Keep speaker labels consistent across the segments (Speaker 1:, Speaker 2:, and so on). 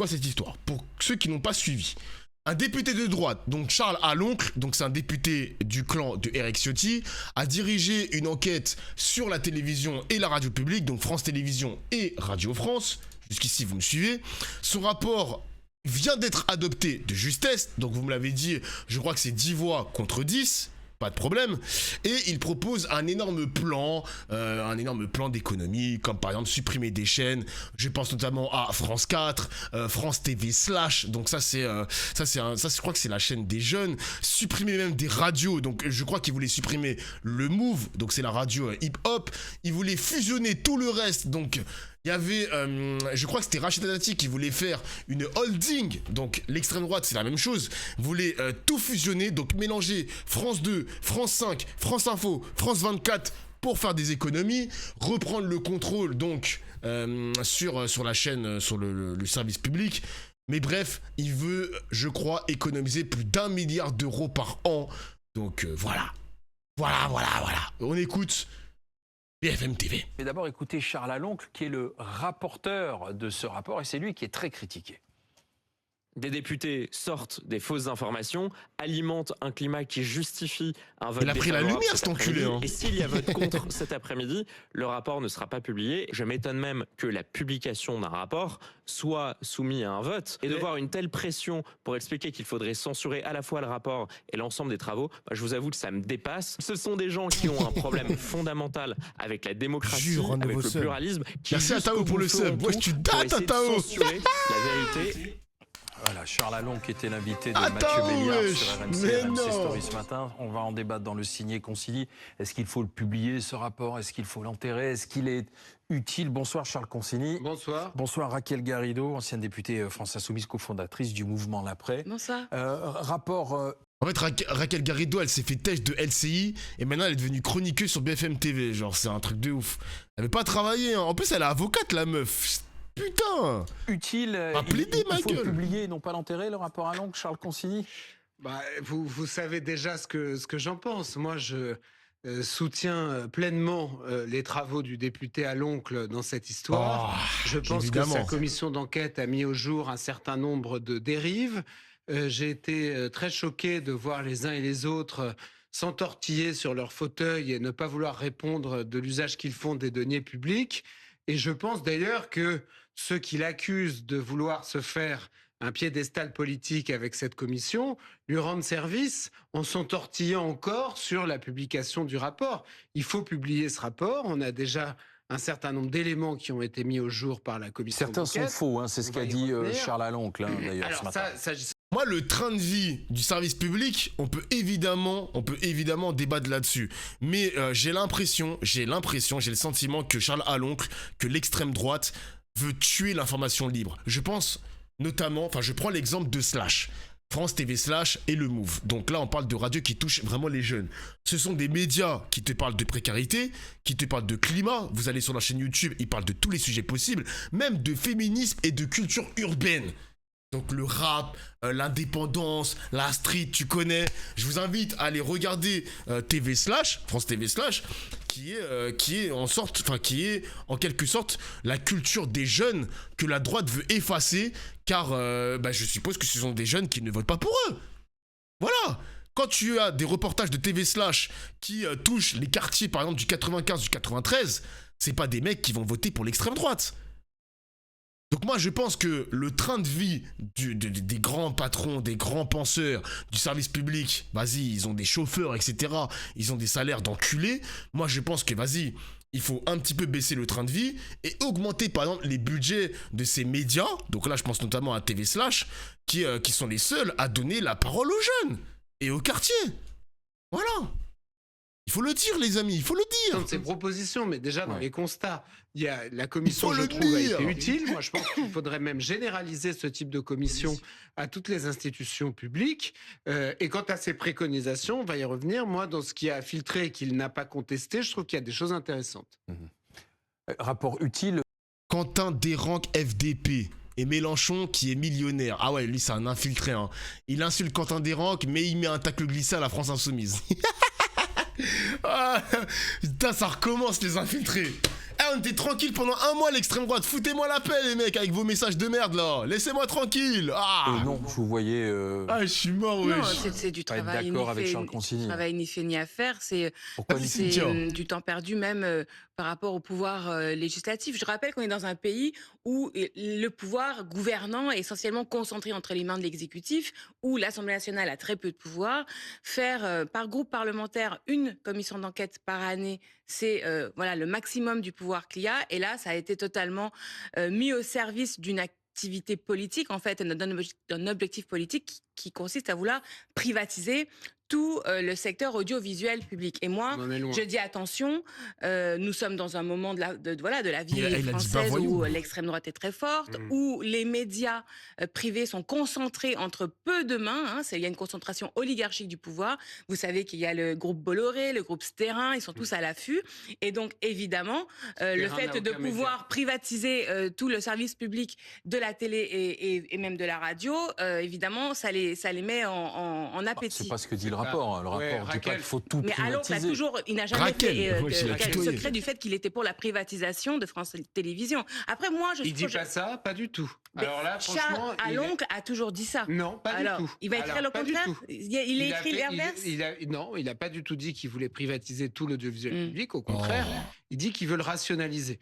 Speaker 1: quoi cette histoire? Pour ceux qui n'ont pas suivi. Un député de droite, donc Charles Aloncle, donc c'est un député du clan de Eric Ciotti, a dirigé une enquête sur la télévision et la radio publique, donc France Télévisions et Radio France. Jusqu'ici, vous me suivez. Son rapport vient d'être adopté de justesse, donc vous me l'avez dit, je crois que c'est 10 voix contre 10. Pas de problème. Et il propose un énorme plan d'économie, comme par exemple supprimer des chaînes. Je pense notamment à France 4, France TV Slash. Donc je crois que c'est la chaîne des jeunes. Supprimer même des radios. Donc je crois qu'il voulait supprimer le Move. Donc c'est la radio hip-hop. Il voulait fusionner tout le reste. Donc il y avait, je crois que c'était Rachida Dati qui voulait faire une holding, donc l'extrême droite c'est la même chose, voulait tout fusionner, donc mélanger France 2, France 5, France Info, France 24 pour faire des économies, reprendre le contrôle donc sur la chaîne, sur le service public. Mais bref, il veut, je crois, économiser plus d'1 milliard d'euros par an. Donc voilà. On écoute BFM TV.
Speaker 2: Et d'abord écoutez Charles Aloncle qui est le rapporteur de ce rapport et c'est lui qui est très critiqué.
Speaker 3: Des députés sortent des fausses informations, alimentent un climat qui justifie un vote.
Speaker 1: Il a pris la lumière cet enculé.
Speaker 3: Et s'il y a vote contre cet après-midi, le rapport ne sera pas publié. Je m'étonne même que la publication d'un rapport soit soumise à un vote. Et de voir une telle pression pour expliquer qu'il faudrait censurer à la fois le rapport et l'ensemble des travaux, je vous avoue que ça me dépasse. Ce sont des gens qui ont un problème fondamental avec la démocratie, avec le pluralisme.
Speaker 1: Merci à Tao pour le sub. Ouais, tu dates à Tao.
Speaker 3: Censurer la vérité.
Speaker 2: Voilà, Charles Aloncle qui était l'invité de Mathieu Béliard sur RMC Story ce matin. On va en débattre dans le signé-consigné. Est-ce qu'il faut le publier, ce rapport? Est-ce qu'il faut l'enterrer? Est-ce qu'il est utile? Bonsoir Charles Consigny.
Speaker 4: Bonsoir.
Speaker 2: Bonsoir Raquel Garrido, ancienne députée France Insoumise, cofondatrice du mouvement L'Après.
Speaker 4: Bonsoir.
Speaker 1: En fait, Raquel Garrido, elle s'est fait têche de LCI et maintenant elle est devenue chroniqueuse sur BFM TV. Genre, c'est un truc de ouf. Elle veut pas travailler, hein. En plus, elle est avocate, la meuf. Putain!
Speaker 2: Utile, il faut le publier et non pas l'enterrer, le rapport Aloncle, Charles Consigny?
Speaker 4: Vous savez déjà ce que j'en pense. Moi, je soutiens pleinement les travaux du député Aloncle dans cette histoire. Je pense évidemment que sa commission d'enquête a mis au jour un certain nombre de dérives. J'ai été très choqué de voir les uns et les autres s'entortiller sur leur fauteuil et ne pas vouloir répondre de l'usage qu'ils font des deniers publics. Et je pense d'ailleurs que ceux qui l'accusent de vouloir se faire un piédestal politique avec cette commission lui rendent service en s'entortillant encore sur la publication du rapport. Il faut publier ce rapport. On a déjà un certain nombre d'éléments qui ont été mis au jour par la commission
Speaker 2: d'enquête. Certains sont faux, hein, c'est ce qu'a dit Charles Aloncle d'ailleurs ce matin.
Speaker 1: Moi, le train de vie du service public, on peut évidemment débattre là-dessus. Mais j'ai le sentiment que Charles Aloncle, que l'extrême droite veut tuer l'information libre. Je pense notamment, je prends l'exemple de Slash. France TV Slash et le Move. Donc là, on parle de radio qui touche vraiment les jeunes. Ce sont des médias qui te parlent de précarité, qui te parlent de climat. Vous allez sur la chaîne YouTube, ils parlent de tous les sujets possibles, même de féminisme et de culture urbaine. Donc le rap, l'indépendance, la street, tu connais. Je vous invite à aller regarder TV Slash, France TV Slash, qui est en quelque sorte la culture des jeunes que la droite veut effacer, car je suppose que ce sont des jeunes qui ne votent pas pour eux. Voilà. Quand tu as des reportages de TV Slash qui touchent les quartiers, par exemple, du 95, du 93, c'est pas des mecs qui vont voter pour l'extrême droite. Donc moi, je pense que le train de vie des grands patrons, des grands penseurs du service public, vas-y, ils ont des chauffeurs, etc. Ils ont des salaires d'enculés. Moi, je pense que, vas-y, il faut un petit peu baisser le train de vie et augmenter, par exemple, les budgets de ces médias. Donc là, je pense notamment à TV Slash, qui sont les seuls à donner la parole aux jeunes et aux quartiers. Voilà. Il faut le dire, les amis, il faut le dire.
Speaker 4: Ces propositions, mais déjà dans les constats, il y a la commission, je trouve, a été utile. Moi, je pense qu'il faudrait même généraliser ce type de commission à toutes les institutions publiques. Et quant à ces préconisations, on va y revenir. Moi, dans ce qui a filtré et qu'il n'a pas contesté, je trouve qu'il y a des choses intéressantes.
Speaker 2: Rapport utile.
Speaker 1: Quentin Desranques, FDP. Et Mélenchon qui est millionnaire. Ah ouais, lui, c'est un infiltré. Hein. Il insulte Quentin Desranques, mais il met un tacle glissé à la France Insoumise. Ah, putain, ça recommence les infiltrés. on était tranquille pendant un mois l'extrême droite. Foutez-moi la paix les mecs avec vos messages de merde là. Laissez-moi tranquille.
Speaker 2: Non, vous voyez.
Speaker 1: Je suis mort.
Speaker 5: Non, c'est du travail.
Speaker 2: D'accord avec Charles Consigny.
Speaker 5: Travail ni fait ni à faire. C'est du temps perdu même par rapport au pouvoir législatif. Je rappelle qu'on est dans un pays où le pouvoir gouvernant est essentiellement concentré entre les mains de l'exécutif, où l'Assemblée nationale a très peu de pouvoir. Faire par groupe parlementaire une commission d'enquête par année, c'est le maximum du pouvoir qu'il y a. Et là, ça a été totalement mis au service d'une activité politique, en fait, d'un objectif politique qui consiste à vouloir privatiser tout le secteur audiovisuel public. Et moi, je dis attention, nous sommes dans un moment de la vie française où l'extrême droite est très forte, où les médias privés sont concentrés entre peu de mains. Il y a une concentration oligarchique du pouvoir. Vous savez qu'il y a le groupe Bolloré, le groupe Sterrin, ils sont tous à l'affût. Et donc, évidemment, le fait de pouvoir privatiser tout le service public de la télé et même de la radio, évidemment, ça les met en appétit.
Speaker 2: C'est pas ce que dit le rapport. Le rapport dit pas qu'il faut tout privatiser.
Speaker 5: Mais il n'a jamais fait le secret du fait qu'il était pour la privatisation de France Télévisions. Après, moi,
Speaker 4: il dit pas ça, pas du tout.
Speaker 5: Alors là, franchement, Aloncle a toujours dit ça.
Speaker 4: Non, pas du tout.
Speaker 5: Il va écrire le contraire. Il a écrit l'inverse.
Speaker 4: Non, il n'a pas du tout dit qu'il voulait privatiser tout l'audiovisuel public. Au contraire, il dit qu'il veut le rationaliser.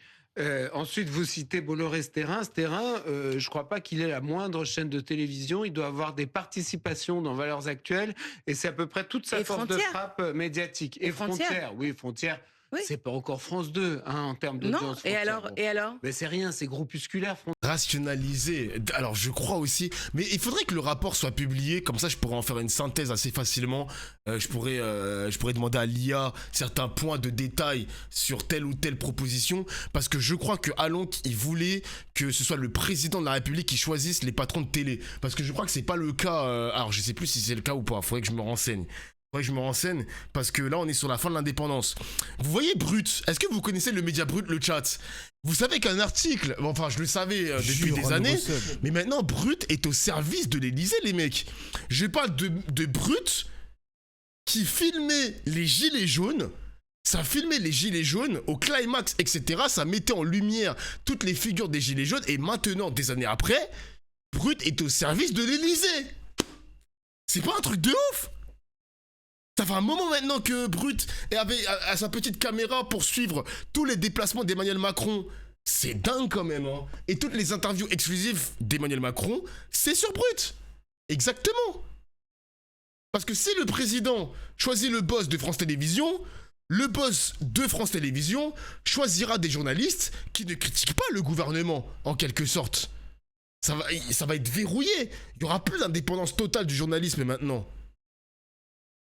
Speaker 4: Ensuite, vous citez Bolloré Sterrin. Sterrin, je ne crois pas qu'il ait la moindre chaîne de télévision. Il doit avoir des participations dans Valeurs Actuelles. Et c'est à peu près toute sa force de frappe médiatique. Et Frontières. Oui, Frontières. Oui. C'est pas encore France 2 en termes d'audience.
Speaker 5: Non, et alors
Speaker 4: Mais c'est rien, c'est groupusculaire.
Speaker 1: Rationaliser. Alors je crois aussi, mais il faudrait que le rapport soit publié, comme ça je pourrais en faire une synthèse assez facilement. Je pourrais demander à l'IA certains points de détail sur telle ou telle proposition, parce que je crois que Aloncle, il voulait que ce soit le président de la République qui choisisse les patrons de télé, parce que je crois que c'est pas le cas. Alors je sais plus si c'est le cas ou pas. Faudrait que je me renseigne. Parce que là on est sur la fin de l'indépendance. Vous voyez Brut, est-ce que vous connaissez le média Brut, le chat? Vous savez qu'un article, enfin je le savais depuis des années, mais maintenant Brut est au service de l'Élysée les mecs. Je parle de Brut qui filmait les gilets jaunes. Ça filmait les gilets jaunes au climax, etc. Ça mettait en lumière toutes les figures des gilets jaunes. Et maintenant, des années après, Brut est au service de l'Élysée. C'est pas un truc de ouf? Ça fait un moment maintenant que Brut avait à sa petite caméra pour suivre tous les déplacements d'Emmanuel Macron. C'est dingue quand même, hein. Et toutes les interviews exclusives d'Emmanuel Macron, c'est sur Brut. Exactement. Parce que si le président choisit le boss de France Télévisions, le boss de France Télévisions choisira des journalistes qui ne critiquent pas le gouvernement, en quelque sorte. Ça va être verrouillé. Il n'y aura plus d'indépendance totale du journalisme maintenant.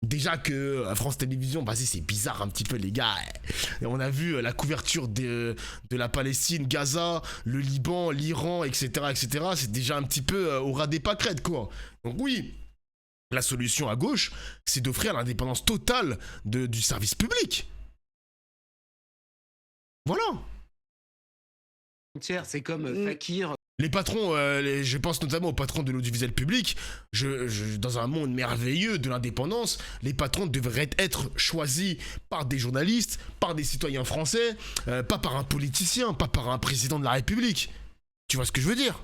Speaker 1: Déjà que France Télévisions, vas-y, c'est bizarre un petit peu les gars. Et on a vu la couverture de la Palestine, Gaza, le Liban, l'Iran, etc. C'est déjà un petit peu au ras des pâquerettes, quoi. Donc oui, la solution à gauche, c'est d'offrir l'indépendance totale du service public. Voilà.
Speaker 4: C'est comme Fakir.
Speaker 1: Les patrons, je pense notamment aux patrons de l'audiovisuel public, dans un monde merveilleux de l'indépendance, les patrons devraient être choisis par des journalistes, par des citoyens français, pas par un politicien, pas par un président de la République. Tu vois ce que je veux dire ?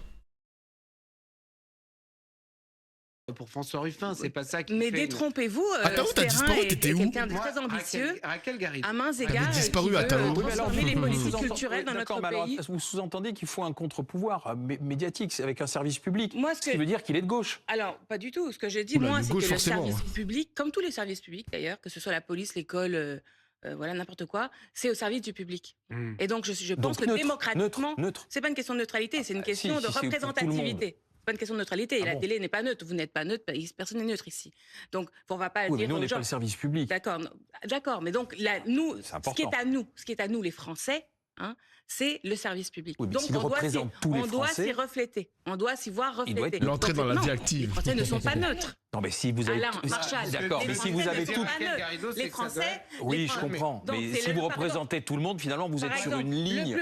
Speaker 4: Pour François Ruffin, c'est pas ça qui
Speaker 5: Mais détrompez-vous,
Speaker 1: Attends, t'as disparu, t'étais où ?
Speaker 5: Quelqu'un de très ambitieux,
Speaker 4: Raquel
Speaker 5: à mains égales,
Speaker 1: disparu,
Speaker 5: qui
Speaker 1: attends.
Speaker 5: veut transformer les politiques culturelles dans notre pays.
Speaker 2: Vous sous-entendez qu'il faut un contre-pouvoir médiatique avec un service public,
Speaker 5: ce
Speaker 2: qui veut dire qu'il est de gauche.
Speaker 5: Alors, pas du tout. Ce que je dis, moi, c'est que le service public, comme tous les services publics d'ailleurs, que ce soit la police, l'école... n'importe quoi, c'est au service du public. Et donc, je pense que démocratiquement, c'est pas une question de neutralité, c'est une question de représentativité. C'est pas une question de neutralité. La télé n'est pas neutre. Vous n'êtes pas neutre. Personne n'est neutre ici. Donc, on va pas dire.
Speaker 2: Mais nous, on n'est pas le service public.
Speaker 5: D'accord. Mais donc, ce qui est à nous, les Français, c'est le service public.
Speaker 2: Oui,
Speaker 5: donc
Speaker 2: on doit
Speaker 5: s'y refléter. On doit s'y voir refléter.
Speaker 1: L'entrée dans la directive.
Speaker 5: Les Français ne sont pas neutres.
Speaker 2: Non, mais si vous avez...
Speaker 5: Alain Marchal,
Speaker 2: d'accord, mais si vous avez tout...
Speaker 5: Les Français...
Speaker 2: Oui, je comprends. Mais si vous représentez tout le monde, finalement, vous êtes sur une ligne...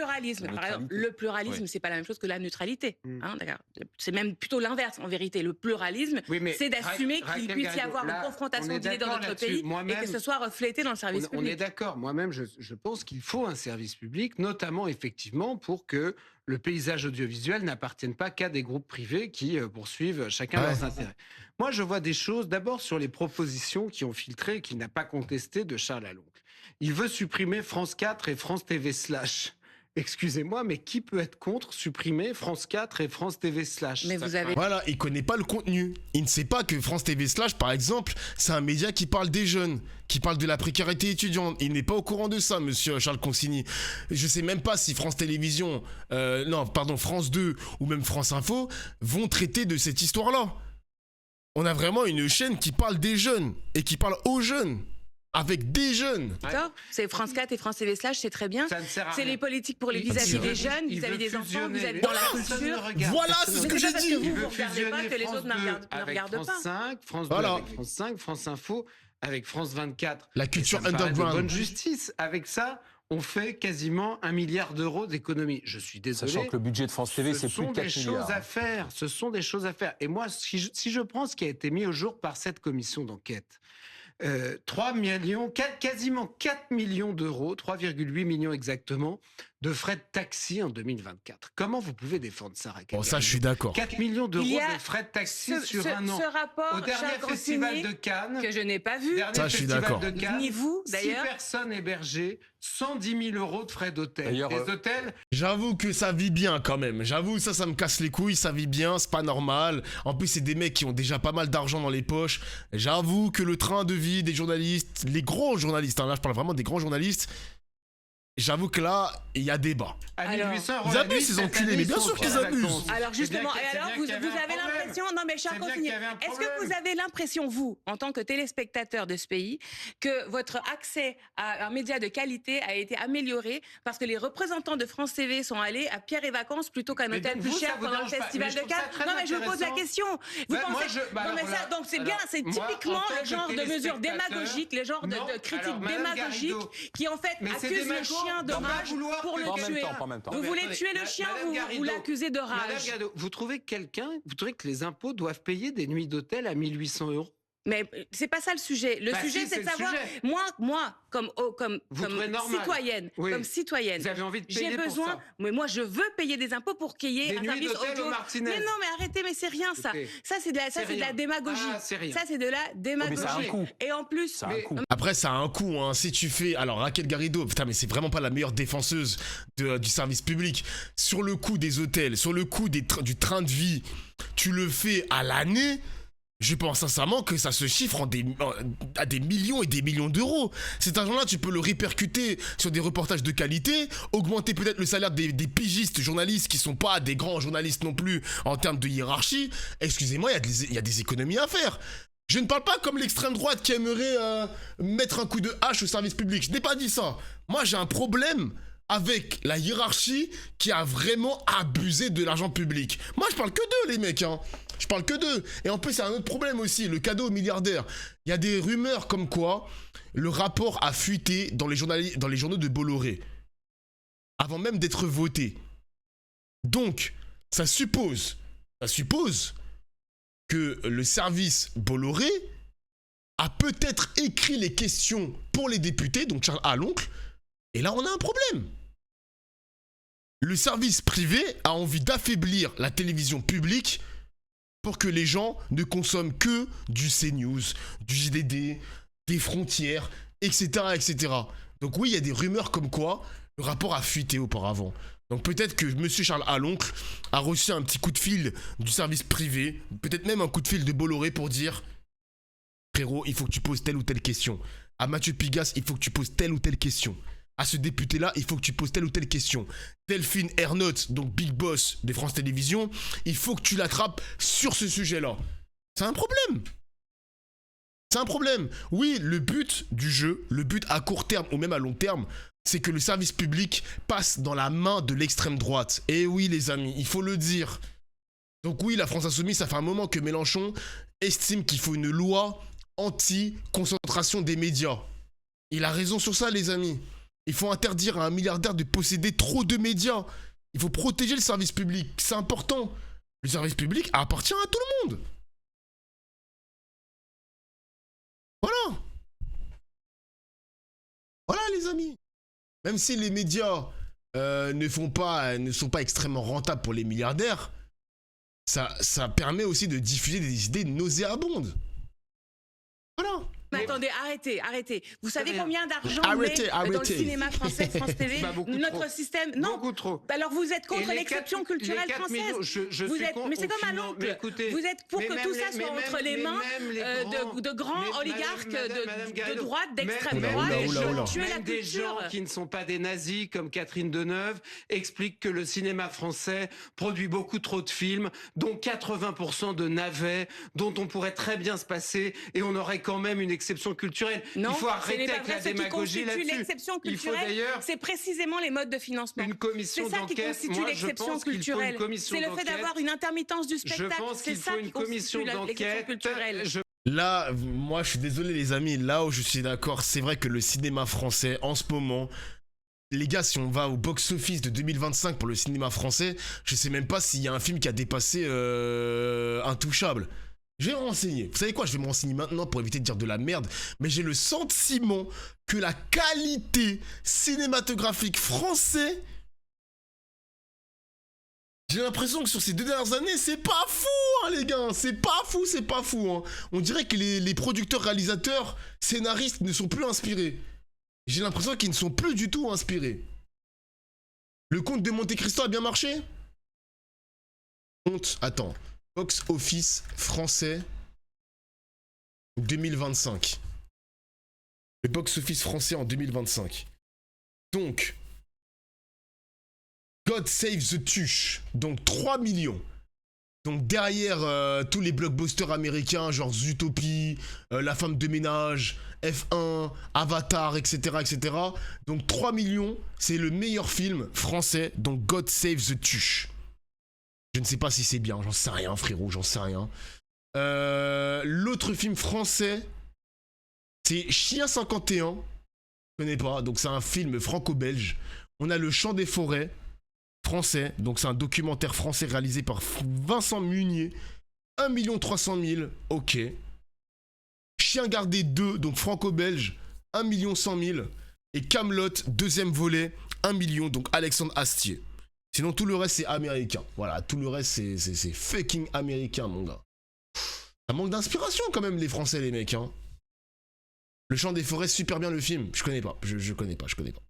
Speaker 5: Le pluralisme, c'est pas la même chose que la neutralité. Hein, d'accord. C'est même plutôt l'inverse, en vérité. Le pluralisme, c'est d'assumer qu'il puisse y avoir une confrontation d'idées dans notre pays et que ce soit reflété dans le service public.
Speaker 4: On est d'accord. Moi-même, je pense qu'il faut un service public, notamment, effectivement, pour que le paysage audiovisuel n'appartienne pas qu'à des groupes privés qui poursuivent chacun leurs intérêts. Moi, je vois des choses, d'abord sur les propositions qui ont filtré et qu'il n'a pas contesté de Charles Aloncle. Il veut supprimer France 4 et France TV /. Excusez-moi, mais qui peut être contre supprimer France 4 et France TV /?
Speaker 5: Mais vous avez...
Speaker 1: Voilà, il connaît pas le contenu. Il ne sait pas que France TV /, par exemple, c'est un média qui parle des jeunes, qui parle de la précarité étudiante. Il n'est pas au courant de ça, monsieur Charles Consigny. Je sais même pas si France Télévisions, France 2 ou même France Info vont traiter de cette histoire-là. On a vraiment une chaîne qui parle des jeunes et qui parle aux jeunes. Avec des jeunes.
Speaker 5: C'est France 4 et France TV /, c'est très bien. C'est les politiques pour les vis-à-vis des jeunes, vis-à-vis des enfants, vis-à-vis dans la culture.
Speaker 1: Voilà, c'est ce que j'ai dit.
Speaker 5: Vous ne regardez pas, que les autres ne regardent pas.
Speaker 4: France 5, France 2 avec France 5, France Info avec France 24.
Speaker 1: La culture underground.
Speaker 4: Bonne justice. Avec ça, on fait quasiment 1 milliard d'euros d'économies. Je suis désolé.
Speaker 2: Sachant que le budget de France TV, c'est plus de 4 milliards.
Speaker 4: Ce sont des choses à faire. Et moi, si je prends ce qui a été mis au jour par cette commission d'enquête, quasiment 4 millions d'euros, 3,8 millions exactement, de frais de taxi en 2024. Comment vous pouvez défendre ça, Raquel?
Speaker 1: Bon, ça, je suis d'accord.
Speaker 4: 4 millions d'euros de frais de taxi sur un an.
Speaker 5: Ce rapport,
Speaker 4: au dernier festival de Cannes,
Speaker 5: que je n'ai pas vu,
Speaker 1: ça, je suis d'accord.
Speaker 5: Ni vous, d'ailleurs.
Speaker 4: 6 personnes hébergées, 110 000 euros de frais d'hôtel. Les hôtels...
Speaker 1: J'avoue que ça vit bien quand même. J'avoue, ça me casse les couilles, ça vit bien, c'est pas normal. En plus, c'est des mecs qui ont déjà pas mal d'argent dans les poches. J'avoue que le train de vie des journalistes, les gros journalistes, là je parle vraiment des grands journalistes, j'avoue que là, il y a débat. Ils abusent, ces enculés, mais bien sûr qu'ils abusent.
Speaker 5: Alors justement, vous avez l'impression, non mais Charles Consigny, est-ce que vous avez l'impression, vous, en tant que téléspectateur de ce pays, que votre accès à un média de qualité a été amélioré parce que les représentants de France TV sont allés à Pierre et Vacances plutôt qu'à un hôtel plus cher pendant le festival de Cannes? Non mais je vous pose la question. Vous pensez... donc c'est bien, c'est typiquement le genre de mesures démagogiques, le genre de critiques démagogiques qui en fait accusent le chien de rage pour le tuer. Vous voulez tuer le chien ou vous l'accusez de rage?
Speaker 4: Vous trouvez que les impôts doivent payer des nuits d'hôtel à 1 800 €?
Speaker 5: Mais c'est pas ça le sujet. Le sujet, c'est de savoir. Moi, comme citoyenne,
Speaker 4: vous avez envie de payer
Speaker 5: j'ai besoin.
Speaker 4: Pour ça.
Speaker 5: Mais moi, je veux payer des impôts pour qu'il y ait un service audio. Mais non, mais arrêtez, mais c'est rien ça. Ça, c'est de la démagogie. Ça, c'est de la démagogie.
Speaker 2: Mais ça a un coût.
Speaker 5: Et en plus.
Speaker 1: Après, ça a un coût. Hein. Si tu fais. Alors, Raquel Garrido, putain, mais c'est vraiment pas la meilleure défenseuse du service public. Sur le coût des hôtels, sur le coût du train de vie, tu le fais à l'année. Je pense sincèrement que ça se chiffre à des millions et des millions d'euros. Cet argent-là, tu peux le répercuter sur des reportages de qualité, augmenter peut-être le salaire des pigistes journalistes qui sont pas des grands journalistes non plus en termes de hiérarchie. Excusez-moi, il y a des économies à faire. Je ne parle pas comme l'extrême droite qui aimerait mettre un coup de hache au service public. Je n'ai pas dit ça. Moi, j'ai un problème avec la hiérarchie qui a vraiment abusé de l'argent public. Moi, je parle que d'eux, les mecs, hein. Je parle que d'eux. Et en plus, il y a un autre problème aussi, le cadeau aux milliardaires. Il y a des rumeurs comme quoi le rapport a fuité dans les journaux de Bolloré, avant même d'être voté. Donc, ça suppose que le service Bolloré a peut-être écrit les questions pour les députés, donc Charles Aloncle, et là, on a un problème. Le service privé a envie d'affaiblir la télévision publique pour que les gens ne consomment que du CNews, du JDD, des frontières, etc., etc. Donc oui, il y a des rumeurs comme quoi le rapport a fuité auparavant. Donc peut-être que monsieur Charles Aloncle a reçu un petit coup de fil du service privé, peut-être même un coup de fil de Bolloré pour dire « Frérot, il faut que tu poses telle ou telle question. À Mathieu Pigasse, il faut que tu poses telle ou telle question. À ce député-là, il faut que tu poses telle ou telle question. Delphine Ernotte, donc Big Boss de France Télévisions, il faut que tu l'attrapes sur ce sujet-là. » C'est un problème. C'est un problème. Oui, le but du jeu, le but à court terme ou même à long terme, c'est que le service public passe dans la main de l'extrême droite. Et oui, les amis, il faut le dire. Donc oui, la France Insoumise, ça fait un moment que Mélenchon estime qu'il faut une loi anti-concentration des médias. Il a raison sur ça, les amis. Il faut interdire à un milliardaire de posséder trop de médias. Il faut protéger le service public. C'est important. Le service public appartient à tout le monde. Voilà. Voilà, les amis. Même si les médias ne sont pas extrêmement rentables pour les milliardaires, ça permet aussi de diffuser des idées nauséabondes. Voilà.
Speaker 5: Mais attendez, arrêtez. Vous savez combien d'argent on met dans le cinéma français, France TV, notre système? Non.
Speaker 4: Beaucoup trop.
Speaker 5: Alors vous êtes contre l'exception culturelle française. Mais c'est comme à l'oncle. Vous êtes pour que tout ça soit entre les mains de grands oligarques de droite, d'extrême droite, tuer la culture.
Speaker 4: Des gens qui ne sont pas des nazis, comme Catherine Deneuve, expliquent que le cinéma français produit beaucoup trop de films, dont 80% de navets, dont on pourrait très bien se passer, et on aurait quand même une exception culturelle.
Speaker 5: Non,
Speaker 4: il faut arrêter avec la démagogie là-dessus.
Speaker 5: L'exception culturelle, c'est précisément les modes de financement.
Speaker 4: Une commission d'enquête.
Speaker 5: C'est ça qui constitue l'exception culturelle. C'est le fait d'avoir une intermittence du spectacle. C'est ça qui constitue l'exception culturelle.
Speaker 1: Là, moi, je suis désolé, les amis. Là où je suis d'accord, c'est vrai que le cinéma français, en ce moment, les gars, si on va au box-office de 2025 pour le cinéma français, je sais même pas s'il y a un film qui a dépassé Intouchable. Je vais me renseigner. Vous savez quoi? Je vais me renseigner maintenant pour éviter de dire de la merde. Mais j'ai le sentiment que la qualité cinématographique française, j'ai l'impression que sur ces 2 dernières années, c'est pas fou, hein, les gars. C'est pas fou, hein. On dirait que les producteurs, réalisateurs, scénaristes ne sont plus inspirés. J'ai l'impression qu'ils ne sont plus du tout inspirés. Le Comte de Monte Cristo a bien marché? Attends. Box office français 2025. Le box office français en 2025. Donc, God Save the Tuche. Donc 3 millions. Donc derrière tous les blockbusters américains, genre Zootopie, La Femme de Ménage, F1, Avatar, etc. Donc 3 millions, c'est le meilleur film français. Donc God Save the Tuche. Je ne sais pas si c'est bien, j'en sais rien, frérot, j'en sais rien. L'autre film français, c'est Chien 51. Je connais pas, donc c'est un film franco-belge. On a Le Chant des forêts, français. Donc c'est un documentaire français réalisé par Vincent Munier. 1 300 000, ok. Chien gardé 2, donc franco-belge, 1 100 000. Et Kaamelott, 2e volet, 1 million, donc Alexandre Astier. Sinon, tout le reste, c'est américain. Voilà, tout le reste, c'est fucking américain, mon gars. Ça manque d'inspiration, quand même, les Français, les mecs, hein. Le Chant des forêts, super bien, le film. Je connais pas, je connais pas.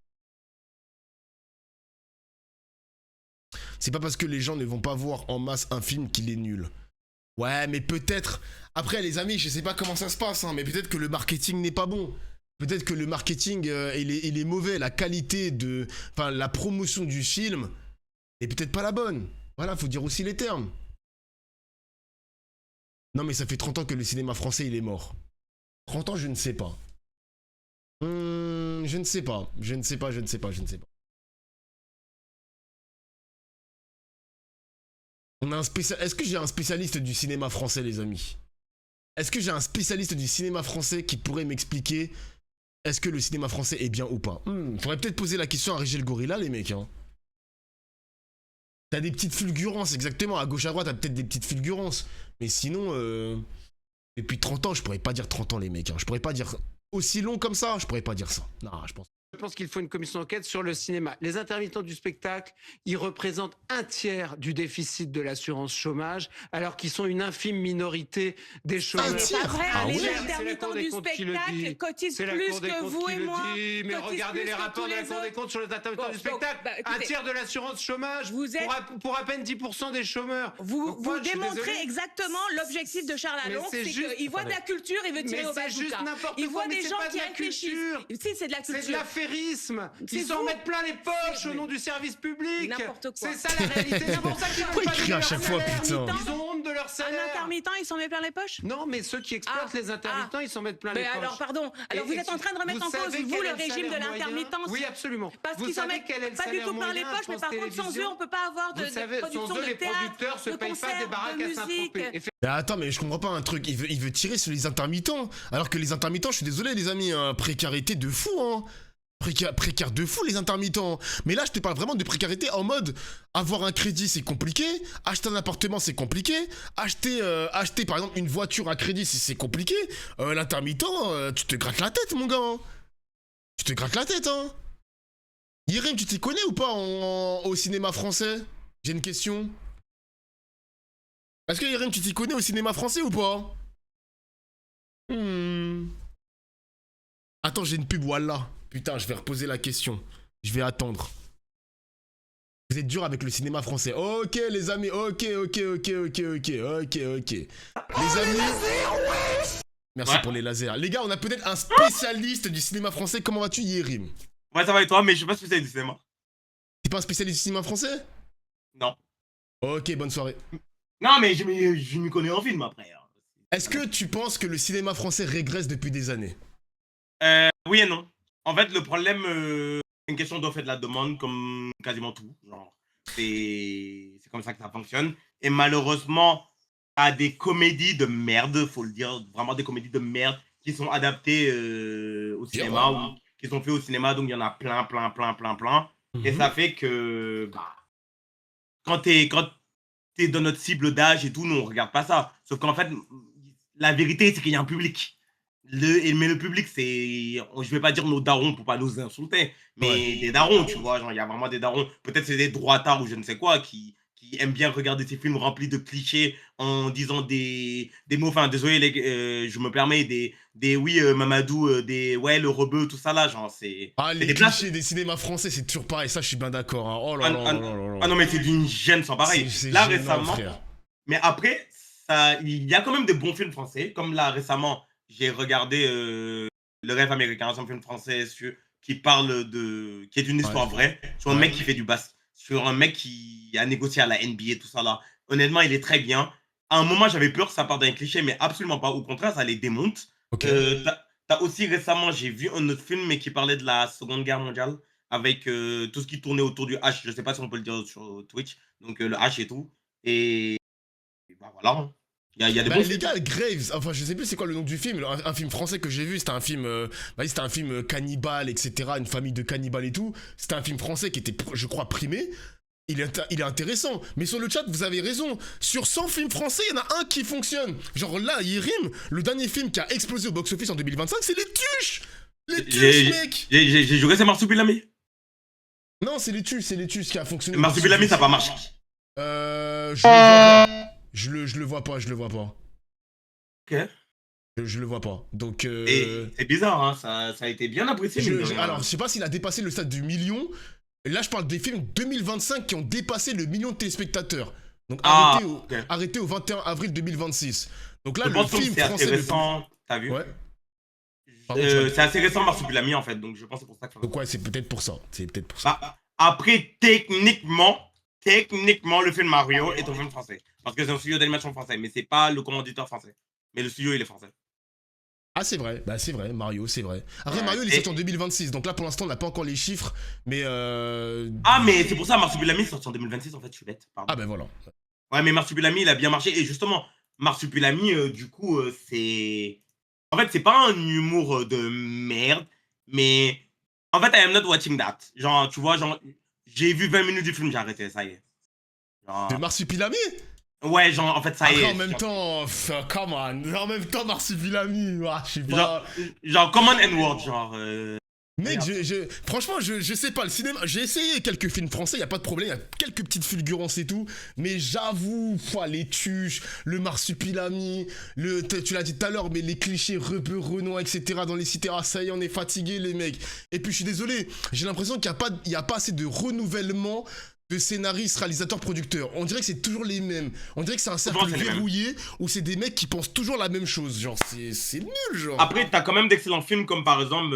Speaker 1: C'est pas parce que les gens ne vont pas voir en masse un film qu'il est nul. Ouais, mais peut-être... Après, les amis, je sais pas comment ça se passe, hein, mais peut-être que le marketing n'est pas bon. Peut-être que le marketing, il est mauvais. La qualité de... Enfin, la promotion du film... Et peut-être pas la bonne. Voilà, faut dire aussi les termes. Non, mais ça fait 30 ans que le cinéma français, il est mort. 30 ans, je ne sais pas. Je ne sais pas. On a un Est-ce que j'ai un spécialiste du cinéma français, les amis? Est-ce que j'ai un spécialiste du cinéma français qui pourrait m'expliquer est-ce que le cinéma français est bien ou pas? Faudrait peut-être poser la question à Régis Gorilla, les mecs, hein. T'as des petites fulgurances, exactement. À gauche, à droite, t'as peut-être des petites fulgurances. Mais sinon, depuis 30 ans, je pourrais pas dire 30 ans, les mecs. Hein. Je pourrais pas dire aussi long comme ça, je pourrais pas dire ça. Non, je pense.
Speaker 4: Je pense qu'il faut une commission d'enquête sur le cinéma. Les intermittents du spectacle, ils représentent 1/3 du déficit de l'assurance chômage, alors qu'ils sont une infime minorité des chômeurs.
Speaker 5: C'est pas vrai, les intermittents du spectacle cotisent plus que vous et moi.
Speaker 4: Mais regardez les rapports de la Cour des comptes sur les intermittents du spectacle. 1/3 de l'assurance chômage pour à peine 10% des chômeurs.
Speaker 5: Vous démontrez exactement l'objectif de Charles Aloncle, c'est qu'il voit de la culture, il veut tirer au bazooka. Il voit des gens qui réfléchissent. Si, c'est de la culture.
Speaker 4: C'est de l'affairisme. Ils s'en mettent plein les poches au nom du service public.
Speaker 5: N'importe quoi.
Speaker 4: C'est ça la réalité. C'est pour ça qu'ils
Speaker 1: à chaque fois, putain.
Speaker 4: Ils ont honte de leur salaire.
Speaker 5: Un intermittent, il s'en met plein les poches?
Speaker 4: Non, mais ceux qui exploitent les intermittents, ils s'en mettent plein les poches.
Speaker 5: Alors, pardon. Alors, vous êtes en train de remettre en cause, vous, le régime de l'intermittence?
Speaker 4: Oui, absolument.
Speaker 5: Parce qu'ils s'en mettent pas du tout plein les poches, mais par contre, sans eux, on peut pas avoir de production de théâtre,
Speaker 4: producteurs se payent pas des baraques à Saint-Tropez.
Speaker 1: Mais attends, mais je comprends pas un truc. Il veut tirer sur les intermittents. Alors que les intermittents, je suis désolé, les amis, hein, précarité de fou, hein. Précaire de fou, les intermittents. Mais là, je te parle vraiment de précarité en mode avoir un crédit, c'est compliqué. Acheter un appartement, c'est compliqué. Acheter par exemple, une voiture à crédit, c'est compliqué. L'intermittent, tu te grattes la tête, mon gars. Hein. Tu te grattes la tête, hein. Yérim, tu t'y connais ou pas au cinéma français? J'ai une question. Est-ce que Yérim, tu t'y connais au cinéma français ou pas? Attends, j'ai une pub, voilà. Putain, je vais reposer la question. Je vais attendre. Vous êtes dur avec le cinéma français. Ok, les amis, ok. Les amis... Merci pour les lasers. Les gars, on a peut-être un spécialiste du cinéma français. Comment vas-tu, Yérim?
Speaker 6: Ouais, ça va et toi, mais je suis pas spécialiste du cinéma.
Speaker 1: T'es pas un spécialiste du cinéma français?
Speaker 6: Non.
Speaker 1: Ok, bonne soirée.
Speaker 6: Non, mais je m'y connais en film après.
Speaker 1: Est-ce que tu penses que le cinéma français régresse depuis des années?
Speaker 6: Oui et non. En fait, le problème, c'est une question d'offre et de la demande, comme quasiment tout. Genre, c'est comme ça que ça fonctionne. Et malheureusement, à des comédies de merde, faut le dire, vraiment des comédies de merde qui sont adaptées au cinéma ou qui sont faites au cinéma. Donc, il y en a plein. Et ça fait que, quand t'es dans notre cible d'âge et tout, nous, on regarde pas ça. Sauf qu'en fait, la vérité, c'est qu'il y a un public. Mais le public, c'est... Je vais pas dire nos darons pour pas nous insulter, mais des darons, tu vois. Genre, il y a vraiment des darons. Peut-être c'est des droitards ou je ne sais quoi qui aiment bien regarder ces films remplis de clichés en disant des mots... Enfin, désolé, je me permets, oui, Mamadou, ouais, le rebeu, tout ça là, genre, c'est...
Speaker 1: Ah, les clichés des cinémas français, c'est toujours pareil. Ça, je suis bien d'accord. Hein. Oh là là.
Speaker 6: Ah non, mais c'est d'une gêne sans pareil. Là, gênant, récemment... Frère. Mais après, il y a quand même des bons films français, comme là, récemment... J'ai regardé Le Rêve américain, c'est un film français qui parle qui est une histoire vraie, sur un mec qui fait du bass, sur un mec qui a négocié à la NBA, tout ça là. Honnêtement, il est très bien. À un moment, j'avais peur que ça parte d'un cliché, mais absolument pas. Au contraire, ça les démonte. Okay. T'as aussi récemment, j'ai vu un autre film mais qui parlait de la Seconde Guerre mondiale, avec tout ce qui tournait autour du H. Je sais pas si on peut le dire sur Twitch. Donc le H et tout. Et bah voilà. Il y a des bons
Speaker 1: les gars, Graves, enfin je sais plus c'est quoi le nom du film, un film français que j'ai vu, c'était un film cannibale, etc., une famille de cannibales et tout, c'était un film français qui était, je crois, primé, il est intéressant, mais sur le chat, vous avez raison, sur 100 films français, il y en a un qui fonctionne, genre là, Yérim, le dernier film qui a explosé au box-office en 2025, c'est Les Tuches, mec.
Speaker 6: J'ai joué, c'est Marsupilami.
Speaker 1: Non, c'est Les Tuches qui a fonctionné.
Speaker 6: Marsupilami, ça va marcher.
Speaker 1: Je le vois pas.
Speaker 6: Ok.
Speaker 1: Je le vois pas. Donc.
Speaker 6: C'est bizarre, hein. Ça a été bien apprécié.
Speaker 1: Alors, je sais pas s'il a dépassé le stade du million. Là, je parle des films 2025 qui ont dépassé le million de téléspectateurs. Donc, arrêté au 21 avril 2026. Donc là, le film français.
Speaker 6: C'est récent. T'as vu? Ouais. C'est assez récent, Marsupilami, en fait. Donc, je pense que c'est pour ça que.
Speaker 1: Donc, ouais, c'est peut-être pour ça.
Speaker 6: Après, techniquement, le film Mario est un film français. Parce que c'est un studio d'animation français, mais c'est pas le commanditaire français. Mais le studio, il est français.
Speaker 1: Ah, c'est vrai, Mario, c'est vrai. Après, Mario, il est sorti en 2026, donc là, pour l'instant, on n'a pas encore les chiffres, mais
Speaker 6: Ah, mais c'est pour ça, Marsupilami est sorti en 2026, en fait, je suis bête, pardon.
Speaker 1: Ah, ben voilà.
Speaker 6: Ouais, mais Marsupilami, il a bien marché, et justement, Marsupilami, du coup, c'est... En fait, c'est pas un humour de merde, mais... En fait, I am not watching that. Genre, tu vois, j'ai vu 20 minutes du film, j'ai arrêté, ça y est.
Speaker 1: Genre... De Marsupilami?
Speaker 6: Ouais, genre, en fait, ça y est.
Speaker 1: En même temps, come on. En même temps, Marsupilami, je sais pas.
Speaker 6: Genre, common N-word, genre...
Speaker 1: Mec, franchement, je sais pas, le cinéma, j'ai essayé quelques films français, y a pas de problème, y a quelques petites fulgurances et tout, mais j'avoue, les Tuches, le Marsupilami, tu l'as dit tout à l'heure, mais les clichés rebeu, Renoir, etc. dans les cités, ça y est, on est fatigués, les mecs. Et puis, je suis désolé, j'ai l'impression qu'il y a pas assez de renouvellement de scénaristes, réalisateurs, producteurs. On dirait que c'est toujours les mêmes. On dirait que c'est un cercle verrouillé où c'est des mecs qui pensent toujours la même chose. Genre, c'est nul, genre.
Speaker 6: Après, t'as quand même d'excellents films comme par exemple,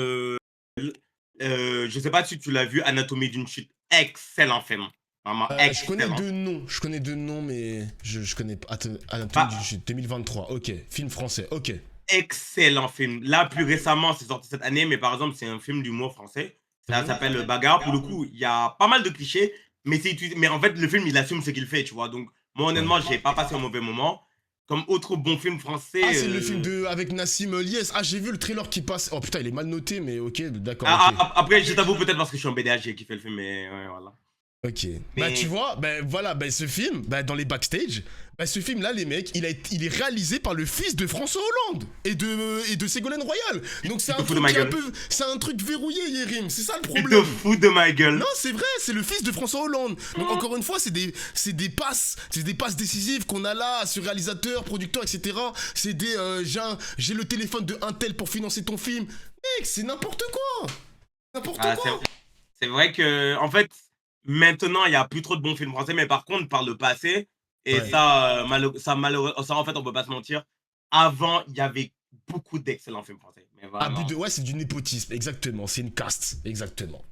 Speaker 6: je sais pas si tu l'as vu, Anatomie d'une chute. Excellent film. Vraiment
Speaker 1: je connais deux noms, mais je connais pas. Attends, 2023, ok. Film français, ok.
Speaker 6: Excellent film. Là, plus récemment, c'est sorti cette année, mais par exemple, c'est un film d'humour français. Ça s'appelle Bagarre. Pour le coup, il y a pas mal de clichés, mais en fait, le film, il assume ce qu'il fait, tu vois. Donc, moi, honnêtement, j'ai pas passé un mauvais moment. Comme autre bon film français.
Speaker 1: Ah, c'est le film avec Nassim Liès. Ah, j'ai vu le trailer qui passe. Oh putain, il est mal noté, mais ok, d'accord.
Speaker 6: Après, je t'avoue peut-être parce que je suis en BDH, j'ai kiffé le film, mais ouais, voilà.
Speaker 1: Ok. Bah, tu vois, ce film, dans les backstage, ce film-là, les mecs, il est réalisé par le fils de François Hollande et de Ségolène Royal. Donc c'est un truc verrouillé, Yérim. C'est ça le problème.
Speaker 6: Tu te fous de ma gueule.
Speaker 1: Non, c'est vrai, c'est le fils de François Hollande. Donc encore une fois, c'est des passes décisives qu'on a là sur réalisateur, producteur, etc. C'est des j'ai le téléphone de un tel pour financer ton film. Mec, c'est n'importe quoi. N'importe quoi.
Speaker 6: C'est vrai que, en fait, maintenant, il n'y a plus trop de bons films français, mais par contre, par le passé, et ça, en fait, on peut pas se mentir, avant, il y avait beaucoup d'excellents films français. Mais
Speaker 1: c'est du népotisme, exactement. C'est une caste, exactement.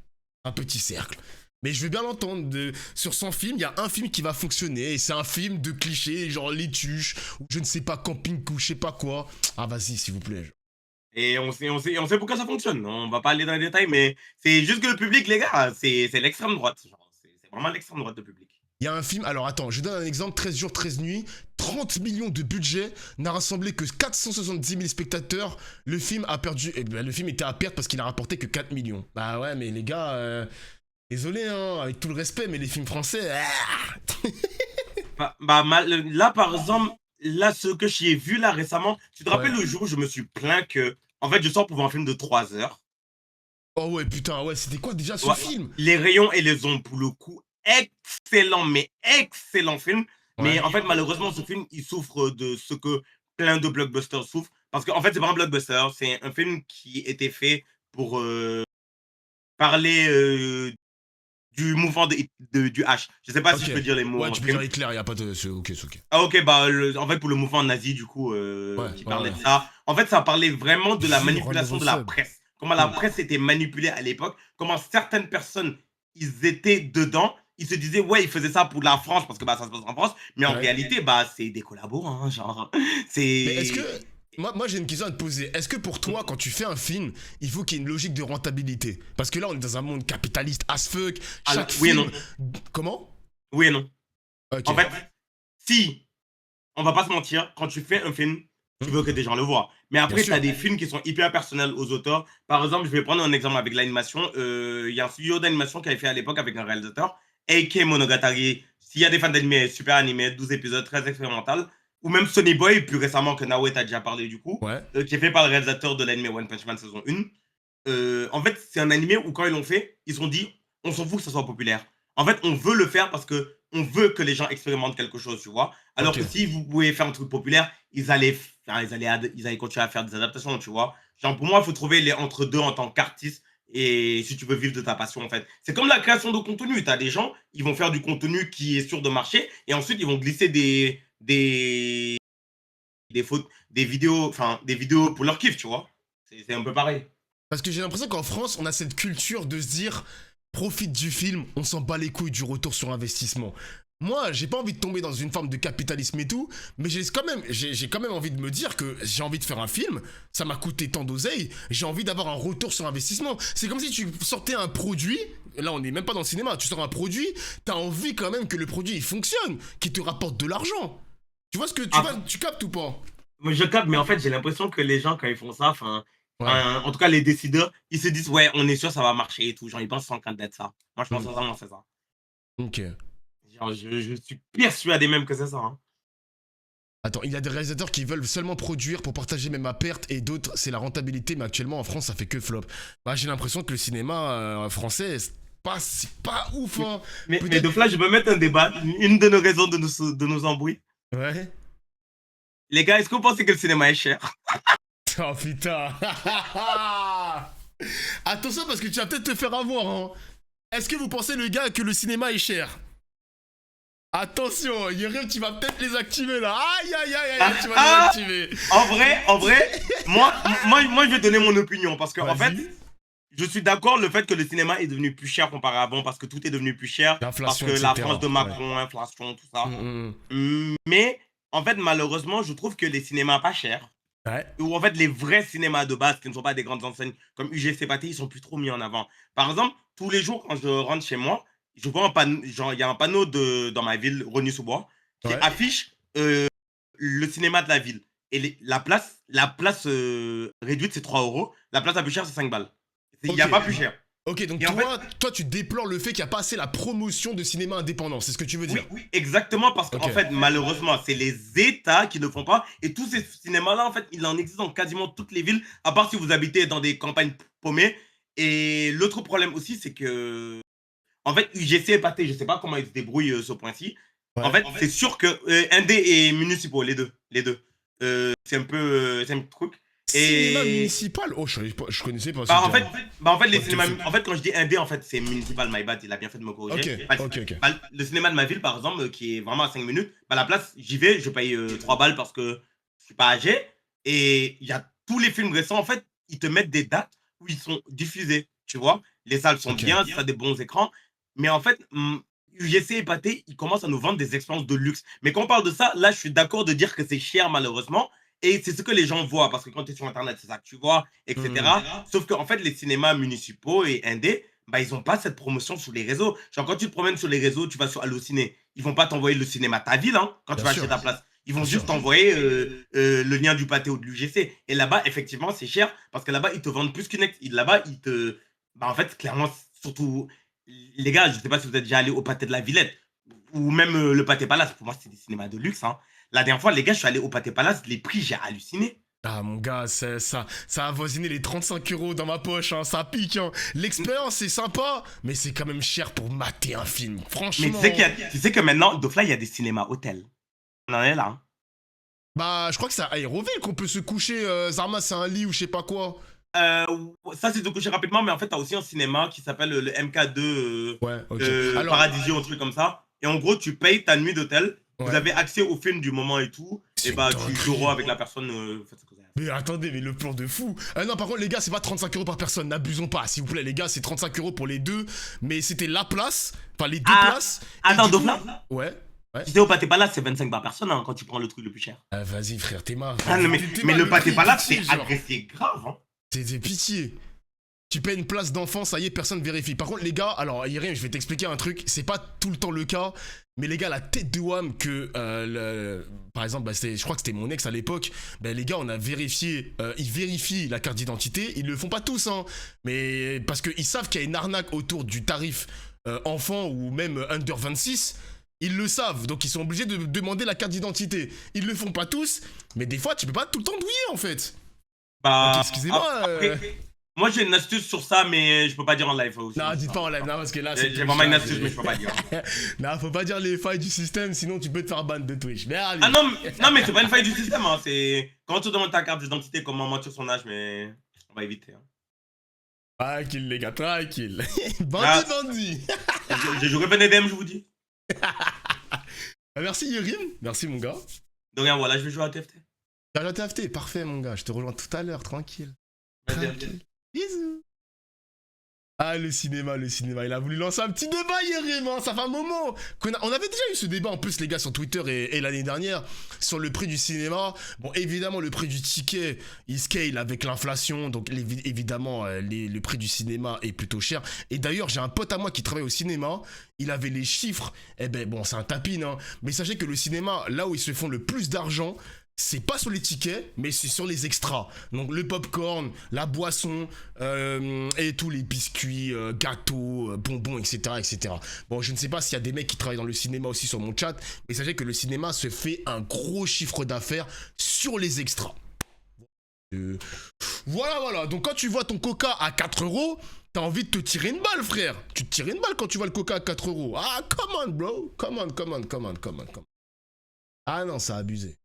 Speaker 1: Un petit cercle. Mais je veux bien l'entendre. Sur 100 films, il y a un film qui va fonctionner, et c'est un film de clichés, genre Les Tuches, ou je ne sais pas, Camping ou je sais pas quoi. Ah, vas-y, s'il vous plaît.
Speaker 6: Et on sait pourquoi ça fonctionne. On va pas aller dans les détails, mais c'est juste que le public, les gars, c'est l'extrême droite. C'est vraiment l'extrême droite de public.
Speaker 1: Il y a un film, alors attends, je donne un exemple, 13 jours, 13 nuits, 30 millions de budget, n'a rassemblé que 470 000 spectateurs. Le film a perdu, le film était à perte parce qu'il a rapporté que 4 millions. Bah ouais, mais les gars, désolé, hein, avec tout le respect, mais les films français...
Speaker 6: Là, par exemple, ce que j'ai vu là récemment, tu te rappelles le jour où je me suis plaint que, en fait, je sors pour voir un film de 3 heures.
Speaker 1: Oh ouais, putain, ouais, c'était quoi déjà ce film?
Speaker 6: Les rayons et les ombres, pour le coup, excellent film. Mais en fait, malheureusement, ce film, il souffre de ce que plein de blockbusters souffrent. Parce qu'en fait, c'est pas un blockbuster, c'est un film qui était fait pour parler du mouvement du H. Je sais pas si je peux dire les mots.
Speaker 1: Ouais, tu peux dire Hitler, y a pas de... C'est ok.
Speaker 6: Ah ok, en fait, pour le mouvement nazi, du coup, qui parlait de ça. En fait, ça parlait vraiment de la manipulation de la presse. Comment la presse était manipulée à l'époque. Comment certaines personnes, ils étaient dedans. Ils se disaient, ouais, ils faisaient ça pour la France, parce que ça se passe en France. Mais en réalité, c'est des collaborants, genre.
Speaker 1: Mais est-ce que... Moi j'ai une question à te poser. Est-ce que pour toi, quand tu fais un film, il faut qu'il y ait une logique de rentabilité? Parce que là, on est dans un monde capitaliste as fuck.
Speaker 6: Oui et non.
Speaker 1: Comment?
Speaker 6: Oui et non. Okay. En fait, si, on va pas se mentir, quand tu fais un film, tu veux que des gens le voient. Mais après, tu as des films qui sont hyper personnels aux auteurs. Par exemple, je vais prendre un exemple avec l'animation. Il y a un studio d'animation qui avait fait à l'époque avec un réalisateur, A.K. Monogatari. S'il y a des fans d'animé, super animé, 12 épisodes, très expérimental. Ou même Sonny Boy, plus récemment que Naoé t'a déjà parlé du coup, qui est fait par le réalisateur de l'animé One Punch Man saison 1. En fait, c'est un animé où quand ils l'ont fait, ils se sont dit, on s'en fout que ça soit populaire. En fait, on veut le faire parce que on veut que les gens expérimentent quelque chose, tu vois. Alors que si vous pouvez faire un truc populaire, ils allaient continuer à faire des adaptations, tu vois. Genre pour moi, il faut trouver les entre-deux en tant qu'artiste et si tu veux vivre de ta passion, en fait. C'est comme la création de contenu. Tu as des gens, ils vont faire du contenu qui est sûr de marcher et ensuite, ils vont glisser des vidéos pour leur kiff, tu vois. C'est un peu pareil.
Speaker 1: Parce que j'ai l'impression qu'en France, on a cette culture de se dire profite du film, on s'en bat les couilles du retour sur investissement. Moi, j'ai pas envie de tomber dans une forme de capitalisme et tout, mais j'ai quand même envie de me dire que j'ai envie de faire un film, ça m'a coûté tant d'oseille, j'ai envie d'avoir un retour sur investissement. C'est comme si tu sortais un produit, là on n'est même pas dans le cinéma, tu sors un produit, t'as envie quand même que le produit il fonctionne, qu'il te rapporte de l'argent. Tu vois ce que tu captes ou pas?
Speaker 6: Je capte, mais en fait j'ai l'impression que les gens quand ils font ça, en tout cas les décideurs, ils se disent ouais on est sûr ça va marcher et tout, genre ils pensent sans crainte d'être ça. Moi je pense vraiment c'est ça.
Speaker 1: Ok.
Speaker 6: Genre, je suis persuadé même que c'est ça. Hein.
Speaker 1: Attends, il y a des réalisateurs qui veulent seulement produire pour partager même à perte et d'autres c'est la rentabilité, mais actuellement en France ça fait que flop. J'ai l'impression que le cinéma français c'est pas ouf. Hein.
Speaker 6: Mais de là je peux mettre un débat, une de nos raisons de nos embrouilles.
Speaker 1: Ouais.
Speaker 6: Les gars, est-ce que vous pensez que le cinéma est cher?
Speaker 1: Oh putain. Attention parce que tu vas peut-être te faire avoir. Hein. Est-ce que vous pensez les gars que le cinéma est cher? Attention, Yérim, tu vas peut-être les activer là. Aïe, tu vas les activer.
Speaker 6: En vrai, moi, je vais donner mon opinion parce que en fait, je suis d'accord le fait que le cinéma est devenu plus cher comparé à avant parce que tout est devenu plus cher. Parce que la France de Macron, inflation, tout ça. Mais en fait, malheureusement, je trouve que les cinémas pas chers, ou en fait les vrais cinémas de base qui ne sont pas des grandes enseignes comme UGC Pathé, ils sont plus trop mis en avant. Par exemple, tous les jours quand je rentre chez moi, je vois un panneau, genre il y a un panneau dans ma ville, Rosny-sous-Bois, qui affiche le cinéma de la ville. Et la place réduite, c'est 3 €. La place la plus chère, c'est 5 balles. Il n'y a pas plus cher.
Speaker 1: Ok, donc toi, tu déplores le fait qu'il n'y a pas assez la promotion de cinéma indépendant, c'est ce que tu veux dire?
Speaker 6: Oui, exactement, parce qu'en fait, malheureusement, c'est les États qui ne font pas. Et tous ces cinémas-là, en fait, il en existe dans quasiment toutes les villes, à part si vous habitez dans des campagnes paumées. Et l'autre problème aussi, c'est que, en fait, UGC et Pathé, je ne sais pas comment ils se débrouillent ce point-ci. En fait, c'est sûr que Indé et municipaux, les deux. C'est un peu c'est un truc.
Speaker 1: Cinéma municipal? Oh, je connaissais pas
Speaker 6: ça. En fait, les cinémas. En fait, quand je dis indé, en fait, c'est municipal, my bad, il a bien fait de me corriger.
Speaker 1: Ok.
Speaker 6: Le cinéma de ma ville, par exemple, qui est vraiment à 5 minutes, à la place, j'y vais, je paye 3 balles parce que je suis pas âgé. Et il y a tous les films récents, en fait, ils te mettent des dates où ils sont diffusés, tu vois. Les salles sont bien, ça a des bons écrans. Mais en fait, UGC et Pathé, ils commencent à nous vendre des expériences de luxe. Mais quand on parle de ça, là, je suis d'accord de dire que c'est cher, malheureusement. Et c'est ce que les gens voient, parce que quand tu es sur Internet, c'est ça que tu vois, etc. Sauf qu'en fait, les cinémas municipaux et indés, bah, ils n'ont pas cette promotion sur les réseaux. Genre, quand tu te promènes sur les réseaux, tu vas sur Allociné, ils vont pas t'envoyer le cinéma de ta ville, hein, quand tu vas acheter ta place. Ils vont juste t'envoyer le lien du Pathé ou de l'UGC. Et là-bas, effectivement, c'est cher, parce que là-bas, ils te vendent plus qu'une... Là-bas, ils te... Bah, en fait, clairement, surtout... Les gars, je sais pas si vous êtes déjà allés au Pathé de la Villette, ou même le Pathé Palace. Pour moi, c'est des cinémas de luxe, hein. La dernière fois, les gars, je suis allé au Pathé Palace, les prix, j'ai halluciné.
Speaker 1: Ah mon gars, ça a avoisiné les 35 € dans ma poche, hein, ça pique. Hein. L'expérience c'est sympa, mais c'est quand même cher pour mater un film, franchement.
Speaker 6: Mais tu sais que maintenant, Dofla, il y a des cinémas hôtels. On en est là. Hein.
Speaker 1: Bah, je crois que c'est à Aéroville qu'on peut se coucher. Zarma, c'est un lit ou je sais pas quoi.
Speaker 6: Ça, c'est de coucher rapidement, mais en fait, t'as aussi un cinéma qui s'appelle le MK2 Paradisio, un truc comme ça. Et en gros, tu payes ta nuit d'hôtel. Vous avez accès au film du moment et tout. Et bah, tu joueras avec la personne.
Speaker 1: Mais attendez, mais le plan de fou. Non, par contre, les gars, c'est pas 35 € par personne. N'abusons pas, s'il vous plaît, les gars, c'est 35 € pour les deux. Mais c'était la place, enfin les deux places.
Speaker 6: Attends, Dofla
Speaker 1: Ouais.
Speaker 6: Tu sais, au Pathé Palace, c'est 25 par personne hein, quand tu prends le truc le plus cher.
Speaker 1: Vas-y, frère, t'es marre.
Speaker 6: Mais le Pathé Palace, c'est agressé grave. Hein.
Speaker 1: C'est pitié. Tu payes une place d'enfant, ça y est, personne vérifie. Par contre, les gars, alors, Yerim, je vais t'expliquer un truc. C'est pas tout le temps le cas, mais les gars, la tête de WAM que, par exemple, je crois que c'était mon ex à l'époque, les gars, on a vérifié, ils vérifient la carte d'identité. Ils le font pas tous, hein, mais parce qu'ils savent qu'il y a une arnaque autour du tarif enfant ou même under 26. Ils le savent, donc ils sont obligés de demander la carte d'identité. Ils le font pas tous, mais des fois, tu peux pas tout le temps douiller, en fait.
Speaker 6: Bah,
Speaker 1: donc, excusez-moi.
Speaker 6: Moi, j'ai une astuce sur ça, mais je peux pas dire en live aussi.
Speaker 1: Non, dites pas en live, non, parce que là, c'est...
Speaker 6: J'ai vraiment une astuce, mais je peux pas dire.
Speaker 1: Non, faut pas dire les failles du système, sinon tu peux te faire ban de Twitch. Mais allez.
Speaker 6: Ah non, mais c'est pas une faille du système, hein. C'est quand tu demandes ta carte d'identité, comment mentir son âge, mais on va éviter. Hein.
Speaker 1: Tranquille, les gars, tranquille. Bandit.
Speaker 6: J'ai joué BNDM, je vous dis.
Speaker 1: Merci, Yerim. Merci, mon gars.
Speaker 6: Donc, voilà, je vais jouer à TFT.
Speaker 1: Tu vas à TFT, parfait, mon gars. Je te rejoins tout à l'heure, tranquille. Tranquille. Bisous. Ah, le cinéma, il a voulu lancer un petit débat hier, hein, ça fait un moment. On avait déjà eu ce débat en plus, les gars, sur Twitter et l'année dernière, sur le prix du cinéma. Bon, évidemment, le prix du ticket, il scale avec l'inflation, donc évidemment, le prix du cinéma est plutôt cher. Et d'ailleurs, j'ai un pote à moi qui travaille au cinéma, il avait les chiffres, bon, c'est un tapin, hein, mais sachez que le cinéma, là où ils se font le plus d'argent, c'est pas sur les tickets, mais c'est sur les extras. Donc le popcorn, la boisson, et tous les biscuits, gâteaux, bonbons, etc., etc. Bon, je ne sais pas s'il y a des mecs qui travaillent dans le cinéma aussi sur mon chat, mais sachez que le cinéma se fait un gros chiffre d'affaires sur les extras. Voilà. Donc quand tu vois ton coca à 4 €, t'as envie de te tirer une balle, frère. Tu te tires une balle quand tu vois le coca à 4 €. Ah, come on, bro. Come on. Ah non, ça a abusé.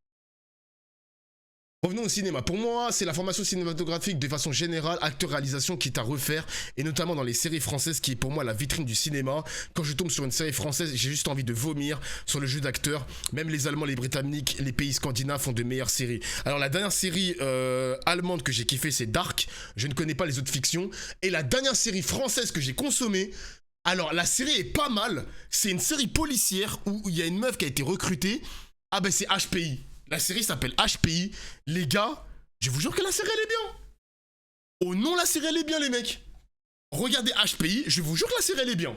Speaker 1: Revenons au cinéma. Pour moi, c'est la formation cinématographique de façon générale, acteur-réalisation qui est à refaire, et notamment dans les séries françaises, qui est pour moi la vitrine du cinéma. Quand je tombe sur une série française, j'ai juste envie de vomir sur le jeu d'acteur. Même les Allemands, les Britanniques, les pays scandinaves font de meilleures séries. Alors la dernière série allemande que j'ai kiffée, c'est Dark. Je ne connais pas les autres fictions. Et la dernière série française que j'ai consommée, alors la série est pas mal. C'est une série policière où il y a une meuf qui a été recrutée. Ah ben c'est HPI. La série s'appelle HPI. Les gars, je vous jure que la série elle est bien. Oh non, la série elle est bien les mecs. Regardez HPI, je vous jure que la série elle est bien.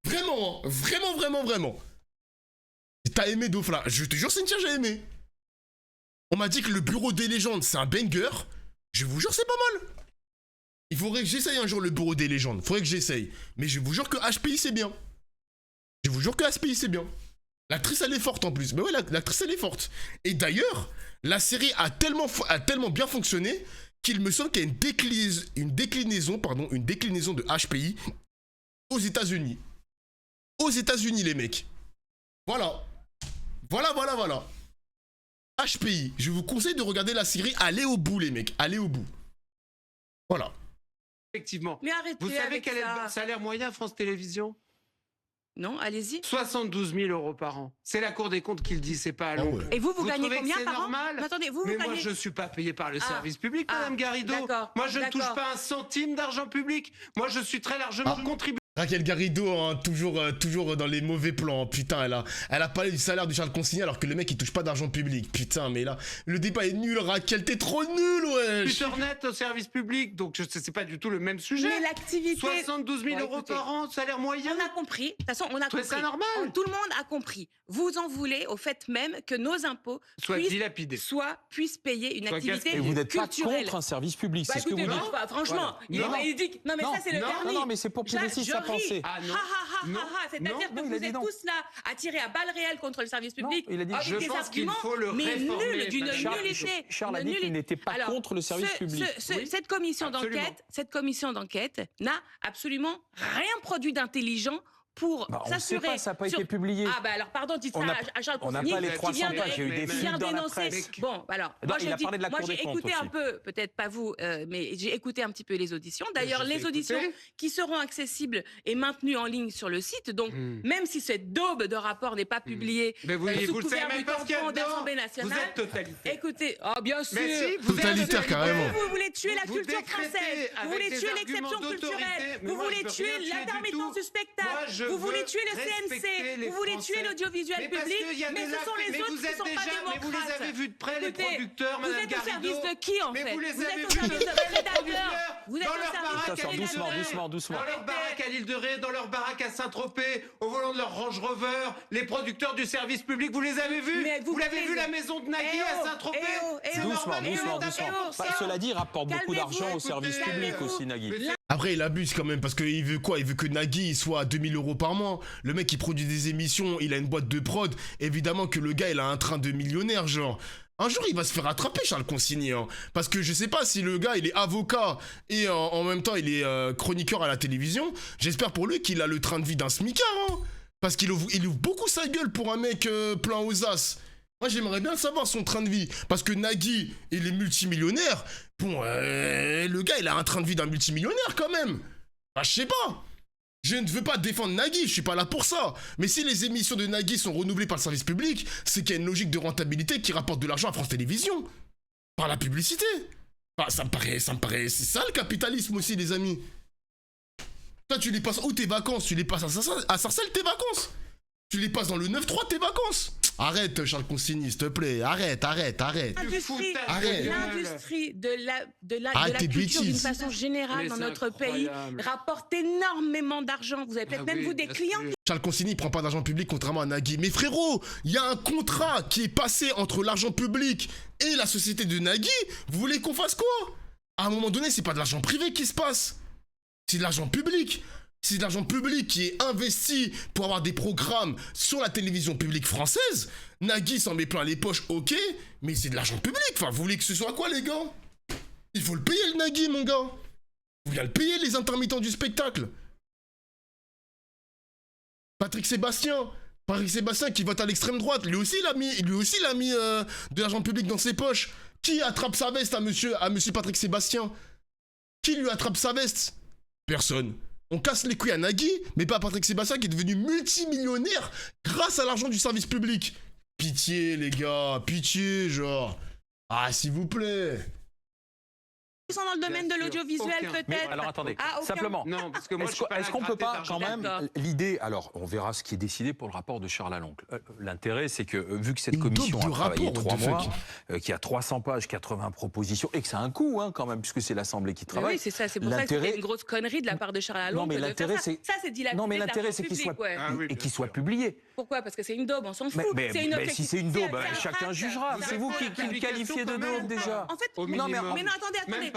Speaker 1: Vraiment, hein. Vraiment. T'as aimé Dofla? Je te jure Cynthia, j'ai aimé. On m'a dit que le bureau des légendes c'est un banger. Je vous jure c'est pas mal. Il faudrait que j'essaye un jour le bureau des légendes. Faudrait que j'essaye. Mais je vous jure que HPI c'est bien. Je vous jure que HPI c'est bien. L'actrice elle est forte en plus. Mais ouais, l'actrice elle est forte. Et d'ailleurs, la série a tellement bien fonctionné qu'il me semble qu'il y a une déclinaison de HPI aux États-Unis. Aux États-Unis les mecs. Voilà. HPI, je vous conseille de regarder la série. Allez au bout les mecs, allez au bout. Voilà.
Speaker 4: Effectivement.
Speaker 5: Mais arrêtez.
Speaker 4: Vous savez quel est le salaire moyen France Télévisions?
Speaker 5: Non, allez-y.
Speaker 4: 72 000 € par an. C'est la Cour des comptes qui le dit, c'est pas à l'oncle.
Speaker 1: ouais.
Speaker 5: Et vous gagnez
Speaker 4: trouvez que
Speaker 5: combien
Speaker 4: c'est
Speaker 5: par
Speaker 4: normal?
Speaker 5: an? Attendez, vous
Speaker 4: Mais
Speaker 5: gagnez...
Speaker 4: moi, je ne suis pas payé par le service public, Madame Garrido.
Speaker 5: D'accord,
Speaker 4: Moi, je ne touche pas un centime d'argent public. Moi, je suis très largement contribuable.
Speaker 1: Raquel Garrido, hein, toujours dans les mauvais plans. Putain, elle a parlé du salaire de Charles Consigny alors que le mec il touche pas d'argent public. Putain, mais là, le débat est nul, Raquel, t'es trop nul, wesh.
Speaker 4: Internet au service public, donc c'est pas du tout le même sujet.
Speaker 5: Mais l'activité...
Speaker 4: 72 000 € par an, salaire moyen.
Speaker 5: On a compris. De toute façon, on a compris.
Speaker 4: C'est normal.
Speaker 5: Tout le monde a compris. Vous en voulez au fait même que nos impôts
Speaker 4: Soit dilapidés.
Speaker 5: puissent payer une activité
Speaker 2: Et vous n'êtes pas
Speaker 5: culturelle.
Speaker 2: contre un service public, c'est
Speaker 5: Bah,
Speaker 2: ce que vous
Speaker 5: écoutez,
Speaker 2: dites.
Speaker 5: non, franchement,
Speaker 4: Voilà.
Speaker 5: il dit... Non, mais ça, c'est le vernis.
Speaker 2: Non, mais c'est pour qu'il décide sa pensée.
Speaker 4: Ah non.
Speaker 5: C'est-à-dire que
Speaker 2: il
Speaker 5: vous
Speaker 2: a dit
Speaker 5: êtes
Speaker 2: non.
Speaker 5: tous là à tirer à balles réelles contre le service public.
Speaker 2: Non, il a dit,
Speaker 5: avec
Speaker 4: je
Speaker 5: des
Speaker 4: pense qu'il
Speaker 5: arguments,
Speaker 4: faut le
Speaker 5: mais
Speaker 4: réformer,
Speaker 5: nuls, d'une
Speaker 4: Charles-
Speaker 5: nullité.
Speaker 2: Charles a
Speaker 5: Une
Speaker 2: dit qu'il
Speaker 5: nullité.
Speaker 2: n'était pas
Speaker 5: Alors,
Speaker 2: contre le service public.
Speaker 4: Oui.
Speaker 5: Cette commission d'enquête n'a absolument rien produit d'intelligent pour
Speaker 2: Bah, on
Speaker 5: s'assurer...
Speaker 2: sait pas, ça n'a pas été publié.
Speaker 5: Ah bah alors pardon, dites ça à Charles
Speaker 2: On n'a
Speaker 5: Consigny,
Speaker 2: pas les
Speaker 5: qui
Speaker 2: 300
Speaker 5: vient de-
Speaker 2: pages, il y a eu des
Speaker 5: qui
Speaker 2: fuites
Speaker 5: vient
Speaker 2: dans la
Speaker 5: dénoncer.
Speaker 2: presse.
Speaker 5: Bon, alors,
Speaker 2: Non,
Speaker 5: moi
Speaker 2: il a parlé de la
Speaker 5: moi
Speaker 2: Cour
Speaker 5: j'ai
Speaker 2: des comptes
Speaker 5: écouté un
Speaker 2: aussi.
Speaker 5: peu, peut-être pas vous, mais j'ai écouté un petit peu les auditions. D'ailleurs,
Speaker 4: je vous ai
Speaker 5: les auditions
Speaker 4: écouté.
Speaker 5: qui seront accessibles et maintenues en ligne sur le site. Donc, même si cette daube de rapport n'est pas publiée
Speaker 4: Mais vous
Speaker 5: sous
Speaker 4: le savez
Speaker 5: couvert
Speaker 4: même
Speaker 5: du
Speaker 4: pas ce qu'il y a
Speaker 5: tampon
Speaker 4: dedans.
Speaker 5: d'Assemblée
Speaker 4: Vous
Speaker 5: nationale,
Speaker 4: êtes totalitaire.
Speaker 5: écoutez, oh bien sûr,
Speaker 4: Mais si, vous
Speaker 1: Totalitaire,
Speaker 4: êtes
Speaker 1: carrément.
Speaker 5: vous voulez tuer la
Speaker 4: Vous
Speaker 5: culture
Speaker 4: décrétez
Speaker 5: française, vous
Speaker 4: avec
Speaker 5: voulez
Speaker 4: des
Speaker 5: tuer
Speaker 4: arguments
Speaker 5: l'exception
Speaker 4: d'autorité,
Speaker 5: culturelle,
Speaker 4: mais
Speaker 5: vous
Speaker 4: moi,
Speaker 5: voulez
Speaker 4: je peux
Speaker 5: tuer
Speaker 4: rien tuer du
Speaker 5: l'intermittence
Speaker 4: tout.
Speaker 5: du spectacle,
Speaker 4: Moi, je
Speaker 5: vous voulez
Speaker 4: veux
Speaker 5: tuer le
Speaker 4: respecter
Speaker 5: CNC,
Speaker 4: les
Speaker 5: vous voulez tuer
Speaker 4: Français.
Speaker 5: l'audiovisuel
Speaker 4: Mais parce
Speaker 5: public,
Speaker 4: qu'il y a
Speaker 5: mais
Speaker 4: des
Speaker 5: ce sont les
Speaker 4: mais
Speaker 5: autres
Speaker 4: vous
Speaker 5: qui
Speaker 4: êtes
Speaker 5: sont pas
Speaker 4: déjà, mais vous les
Speaker 5: démocrates.
Speaker 4: avez vus de près, les
Speaker 5: Écoutez,
Speaker 4: producteurs,
Speaker 5: vous
Speaker 4: Madame
Speaker 5: êtes au service
Speaker 4: Garrido.
Speaker 5: de qui en
Speaker 4: Mais
Speaker 5: fait?
Speaker 4: vous les
Speaker 5: Vous êtes
Speaker 4: avez
Speaker 5: au
Speaker 4: vus
Speaker 5: service
Speaker 4: de
Speaker 5: de
Speaker 4: près, les
Speaker 5: rédacteurs.
Speaker 4: producteurs,
Speaker 5: Vous êtes
Speaker 4: dans
Speaker 5: au
Speaker 4: leur
Speaker 5: service
Speaker 4: baraque
Speaker 2: Attention,
Speaker 4: à l'île de Ré.
Speaker 2: doucement.
Speaker 4: Dans leur baraque à l'île de Ré, dans leur baraque à Saint-Tropez, au volant de leur Range Rover, les producteurs du service public, vous les avez vus?
Speaker 5: Mais
Speaker 4: Vous l'avez
Speaker 5: plaisez.
Speaker 4: vu la maison de Nagui à Saint-Tropez? C'est normal, ils sont d'accord pour ça.
Speaker 2: Cela dit, il rapporte beaucoup
Speaker 5: Calmez-vous,
Speaker 2: d'argent au service
Speaker 4: écoutez,
Speaker 2: public aussi, Nagui.
Speaker 1: Après, il abuse quand même parce qu'il veut quoi? Il veut que Nagui soit à 2000 € par mois. Le mec, il produit des émissions, il a une boîte de prod. Évidemment que le gars, il a un train de millionnaire, genre. Un jour, il va se faire attraper, Charles Consigny. Hein, parce que je sais pas si le gars, il est avocat et en même temps, il est chroniqueur à la télévision. J'espère pour lui qu'il a le train de vie d'un smicard. Hein, parce qu'il ouvre beaucoup sa gueule pour un mec plein aux as. Moi, j'aimerais bien savoir son train de vie. Parce que Nagui, il est multimillionnaire. Bon, le gars, il a un train de vie d'un multimillionnaire quand même. Bah, je sais pas. Je ne veux pas défendre Nagui, je suis pas là pour ça. Mais si les émissions de Nagui sont renouvelées par le service public, c'est qu'il y a une logique de rentabilité qui rapporte de l'argent à France Télévisions. Par la publicité. Bah, ça me paraît, c'est ça le capitalisme aussi, les amis. Toi, tu les passes où tes vacances? Tu les passes à Sarcelles tes vacances? Tu les passes dans le 9-3 tes vacances? Arrête, Charles Consigny, s'il te plaît. Arrête.
Speaker 5: L'industrie de la
Speaker 1: tes
Speaker 5: culture d'une
Speaker 1: bêtises.
Speaker 5: façon générale
Speaker 4: Mais
Speaker 5: dans
Speaker 4: c'est
Speaker 5: notre pays
Speaker 4: incroyable.
Speaker 5: rapporte énormément d'argent. Vous avez peut-être même vous des clients.
Speaker 1: Charles Consigny prend pas d'argent public contrairement à Nagui. Mais frérot, il y a un contrat qui est passé entre l'argent public et la société de Nagui. Vous voulez qu'on fasse quoi? À un moment donné, c'est pas de l'argent privé qui se passe. C'est de l'argent public. C'est de l'argent public qui est investi pour avoir des programmes sur la télévision publique française. Nagui s'en met plein les poches, ok, mais c'est de l'argent public. Enfin, vous voulez que ce soit quoi, les gars? Il faut le payer, le Nagui, mon gars. Vous voulez le payer, les intermittents du spectacle. Patrick Sébastien qui vote à l'extrême droite, lui aussi il a mis de l'argent public dans ses poches. Qui attrape sa veste à monsieur Patrick Sébastien? Qui lui attrape sa veste? Personne. On casse les couilles à Nagui, mais pas à Patrick Sébastien qui est devenu multimillionnaire grâce à l'argent du service public. Pitié, les gars, pitié, genre. Ah, s'il vous plaît.
Speaker 5: Ils sont dans le domaine de l'audiovisuel peut-être.
Speaker 2: Alors attendez, simplement.
Speaker 4: Non, parce que moi,
Speaker 2: est-ce qu'on peut pas quand même l'idée, alors on verra ce qui est décidé pour le rapport de Charles Aloncle. L'intérêt, c'est que vu que cette commission a travaillé 3 mois, qui a 300 pages, 80 propositions, et que ça a un coût quand même, puisque c'est l'Assemblée qui travaille.
Speaker 5: Oui, c'est ça, c'est pour ça que c'était une grosse connerie de la part de Charles Aloncle.
Speaker 2: Non, mais l'intérêt, c'est...
Speaker 5: Ça, c'est dilapidé.
Speaker 2: Non, mais l'intérêt, c'est qu'il soit publié.
Speaker 5: Pourquoi? Parce que c'est une daube, on s'en fout.
Speaker 2: Mais si c'est une daube, chacun jugera. C'est vous qui le qualifiez de daube déjà.
Speaker 5: En fait, non, mais attendez.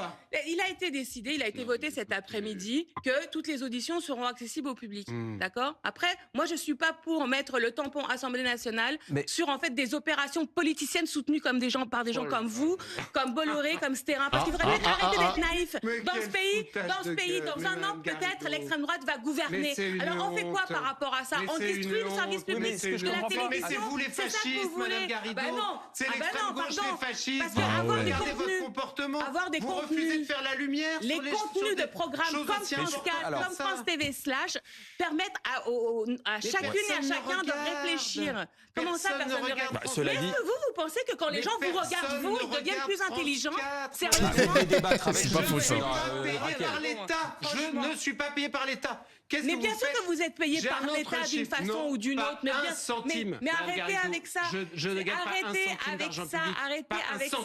Speaker 5: Il a été décidé, il a été voté cet après-midi que toutes les auditions seront accessibles au public. D'accord? Après, moi, je suis pas pour mettre le tampon Assemblée nationale sur en fait des opérations politiciennes soutenues par des gens comme vous, comme Bolloré, comme Stérin. Parce qu'il faudrait arrêter d'être naïf. Dans ce pays, dans un an, peut-être, l'extrême droite va gouverner. Alors, on fait quoi par rapport à ça? On détruit le service public de la télévision.
Speaker 4: Mais c'est vous les fascistes, Madame Garrido. C'est l'extrême gauche les fascistes.
Speaker 5: Parce que
Speaker 4: regardez votre comportement. Vous refusez de faire la lumière.
Speaker 5: Les contenus de programmes comme France 4, comme France TV / permettent à chacune et à chacun de réfléchir. Comment ça, personne ne regarde?
Speaker 2: Cela dit,
Speaker 5: vous pensez que quand les gens vous regardent, vous, ils deviennent plus intelligents? Sérieusement?
Speaker 1: C'est pas faux ça.
Speaker 4: Payé par l'État. Je ne suis pas payé par l'État.
Speaker 5: Mais bien sûr que vous êtes payé par l'État d'une façon ou d'une autre.
Speaker 4: Mais
Speaker 5: arrêtez avec ça.
Speaker 4: Je ne gagne pas un centime d'argent public.
Speaker 5: Arrêtez avec ça.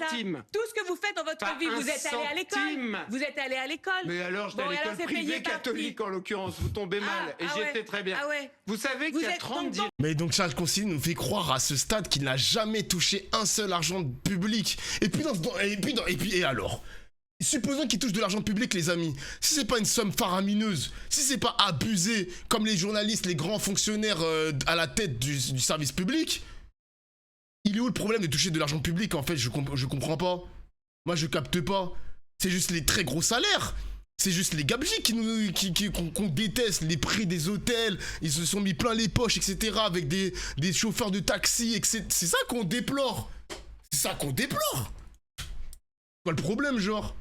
Speaker 5: Tout ce que vous faites dans votre vie, vous êtes allé à l'école. Vous êtes allé à l'école.
Speaker 4: Mais alors, j'étais à l'école privée catholique en l'occurrence. Vous tombez mal. Et j'étais très bien. Vous savez qu'il y a 30 ans.
Speaker 1: Mais donc Charles Consigny nous fait croire à ce stade qu'il n'a jamais touché un seul argent public. Et alors? Supposons qu'il touche de l'argent public, les amis. Si c'est pas une somme faramineuse, si c'est pas abusé comme les journalistes, les grands fonctionnaires à la tête du service public, il est où le problème de toucher de l'argent public en fait? Je comprends pas. Moi je capte pas. C'est juste les très gros salaires. C'est juste les gabegies qu'on déteste, les prix des hôtels, ils se sont mis plein les poches, etc. avec des chauffeurs de taxi, etc. C'est ça qu'on déplore. C'est ça qu'on déplore. Quoi le problème, genre?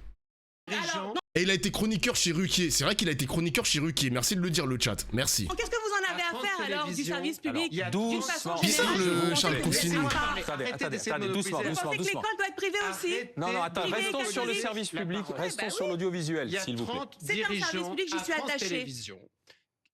Speaker 1: Et il a été chroniqueur chez Ruquier. C'est vrai qu'il a été chroniqueur chez Ruquier. Merci de le dire, le chat. Merci.
Speaker 5: Qu'est-ce que vous en avez à faire alors du service public?
Speaker 2: Il y a 12
Speaker 1: bizarre le Charles Consigny.
Speaker 2: Attendez, doucement.
Speaker 5: Vous pensez que l'école doit être privée aussi?
Speaker 2: Non, attends, restons sur le service public, restons sur l'audiovisuel, s'il vous plaît.
Speaker 5: C'est un service public, j'y suis attaché.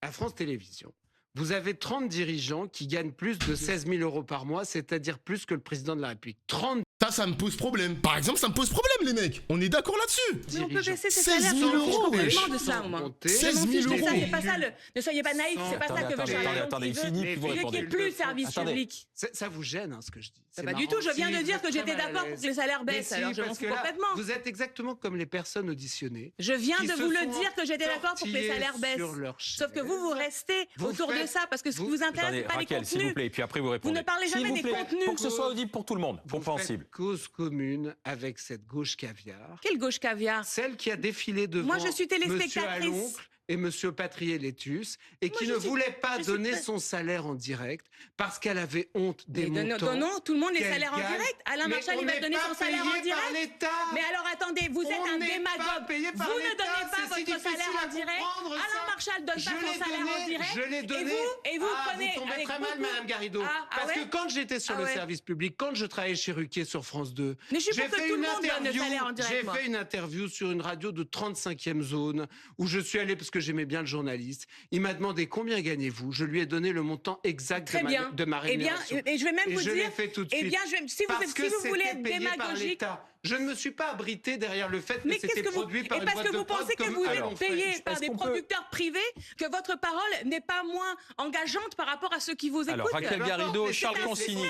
Speaker 4: À France Télévisions, vous avez 30 dirigeants qui gagnent plus de 16 000 euros par mois, c'est-à-dire plus que le président de la République. 30.
Speaker 1: Ça me pose problème. Par exemple, ça me pose problème, les mecs. On est d'accord là-dessus.
Speaker 5: Mais on peut baisser ses
Speaker 1: 16 000 euros, wesh.
Speaker 5: De ça, au moins.
Speaker 1: 16 000 euros.
Speaker 5: C'est pas ça, ne soyez pas naïfs, c'est pas ça que veut Charles.
Speaker 2: Attendez, il finit, puis vous
Speaker 5: répondez. Il n'y ait plus de service public.
Speaker 4: Ça vous gêne, ce que je dis?
Speaker 5: Pas du tout, je viens de dire que j'étais d'accord pour que les salaires baissent, alors je m'en fous complètement.
Speaker 4: Vous êtes exactement comme les personnes auditionnées.
Speaker 5: Je viens de vous le dire que j'étais d'accord pour que les salaires baissent. Sauf que vous restez autour de ça, parce que ce qui vous intéresse, c'est pas les contenus.
Speaker 2: S'il vous plaît, et puis après vous répondez.
Speaker 5: Vous ne parlez jamais des contenus.
Speaker 2: Pour que ce soit audible pour tout le monde, compréhensible.
Speaker 4: Cause commune avec cette gauche caviar.
Speaker 5: Quelle gauche caviar?
Speaker 4: Celle qui a défilé devant
Speaker 5: Moi, je suis téléspectatrice.
Speaker 4: Monsieur Aloncle et Monsieur Patrier-Létus, et qui ne voulait pas donner son salaire en direct parce qu'elle avait honte des montants.
Speaker 5: Non, tout le monde les salaires en direct. Alain Marchal, il va donner son salaire en direct. Mais alors attendez, vous êtes un démagogue. Vous ne donnez pas votre salaire en direct. Alain Marchal donne pas son salaire en direct.
Speaker 4: Je l'ai donné.
Speaker 5: Et vous prenez.
Speaker 4: Vous tombez très mal, Madame Garrido. Parce que quand j'étais sur le service public, quand je travaillais chez Ruquier sur France 2, j'ai fait une interview sur une radio de 35e zone où je suis allé parce que j'aimais bien le journaliste. Il m'a demandé combien gagnez-vous. Je lui ai donné le montant exact de ma rémunération.
Speaker 5: Et je vais même vous dire.
Speaker 4: Je l'ai fait tout de suite.
Speaker 5: Si vous voulez être démagogique.
Speaker 4: Je ne me suis pas abrité derrière le fait que c'était produit par une boîte de prod.
Speaker 5: Et parce que vous pensez que vous êtes payé par des producteurs privés, que votre parole n'est pas moins engageante par rapport à ceux qui vous écoutent.
Speaker 2: Alors Raquel Garrido, Charles Consigny.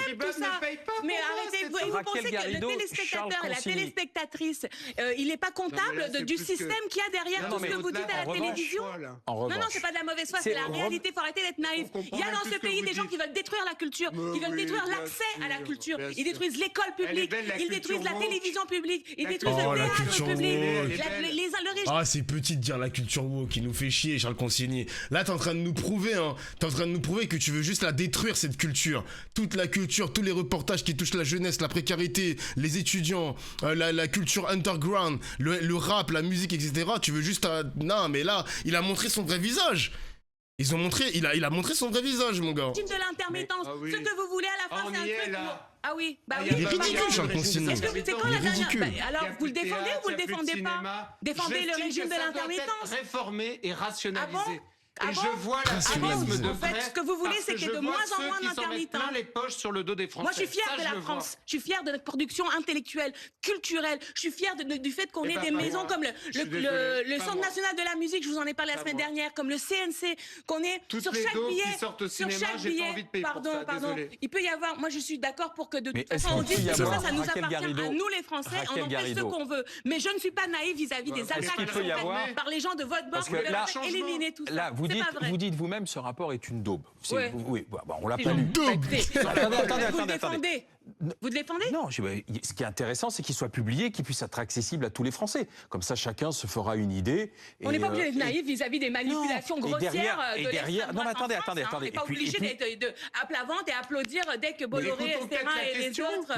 Speaker 5: Mais arrêtez, vous pensez que le téléspectateur et la téléspectatrice, il n'est pas comptable du système qu'il y a derrière tout ce que vous dites à la télévision? Non, c'est pas de la mauvaise foi, c'est la réalité. Il faut arrêter d'être naïf. Il y a dans ce pays des gens qui veulent détruire la culture, qui veulent détruire l'accès à la culture. Ils détruisent l'école publique, ils détruisent la télévision l'argent public. Il détruit
Speaker 1: Oh,
Speaker 5: le
Speaker 1: la
Speaker 5: théâtre
Speaker 1: culture
Speaker 5: public.
Speaker 1: woke.
Speaker 5: Le régime.
Speaker 1: Ah, c'est petit de dire la culture woke qui nous fait chier, Charles Consigny. Là, t'es en train de nous prouver, que tu veux juste la détruire, cette culture. Toute la culture, tous les reportages qui touchent la jeunesse, la précarité, les étudiants, la culture underground, le rap, la musique, etc. Tu veux juste... Non, mais là, il a montré son vrai visage. Il a montré son vrai visage, mon gars.
Speaker 5: Régime de l'intermittence. Ce que vous voulez à la fin, c'est un truc... Ah oui, bah oui.
Speaker 1: Il est ridicule, Charles Consigny.
Speaker 5: C'est quand la dernière... Alors, vous le défendez ou vous le défendez pas? Défendez le régime de l'intermittence.
Speaker 4: Réformé et rationalisé.
Speaker 5: Ah bon?
Speaker 4: Et je vois l'activisme de
Speaker 5: En fait, ce que vous voulez, c'est qu'il y ait de moins en moins d'intermittents.
Speaker 4: Plein les poches sur le dos des Français.
Speaker 5: Moi, je suis fière de la France. Je suis fière de notre production intellectuelle, culturelle. Je suis fière du fait qu'on ait des maisons comme le Centre national de la musique, je vous en ai parlé la semaine dernière, comme le CNC, qu'on ait sur chaque billet. Pardon. Il peut y avoir. Moi, je suis d'accord pour que de toute façon, on dise que ça nous appartient à nous, les Français. On en fait ce qu'on veut. Mais je ne suis pas naïve vis-à-vis des attaques qui sont faites par les gens de votre bord. Vous devez éliminer tout ça.
Speaker 2: Vous dites vous-même ce rapport est une daube.
Speaker 5: Ouais.
Speaker 2: Oui, on l'a pas lu.
Speaker 5: Attendez. Vous le défendez?
Speaker 2: Non, ce qui est intéressant, c'est qu'il soit publié, qu'il puisse être accessible à tous les Français. Comme ça, chacun se fera une idée.
Speaker 5: On n'est pas obligé d'être naïf vis-à-vis des manipulations grossières de l'extrême droite.
Speaker 2: Non, mais attendez.
Speaker 5: On n'est pas obligé d'être à plat ventre et applaudir dès que Bolloré, Estérin et les autres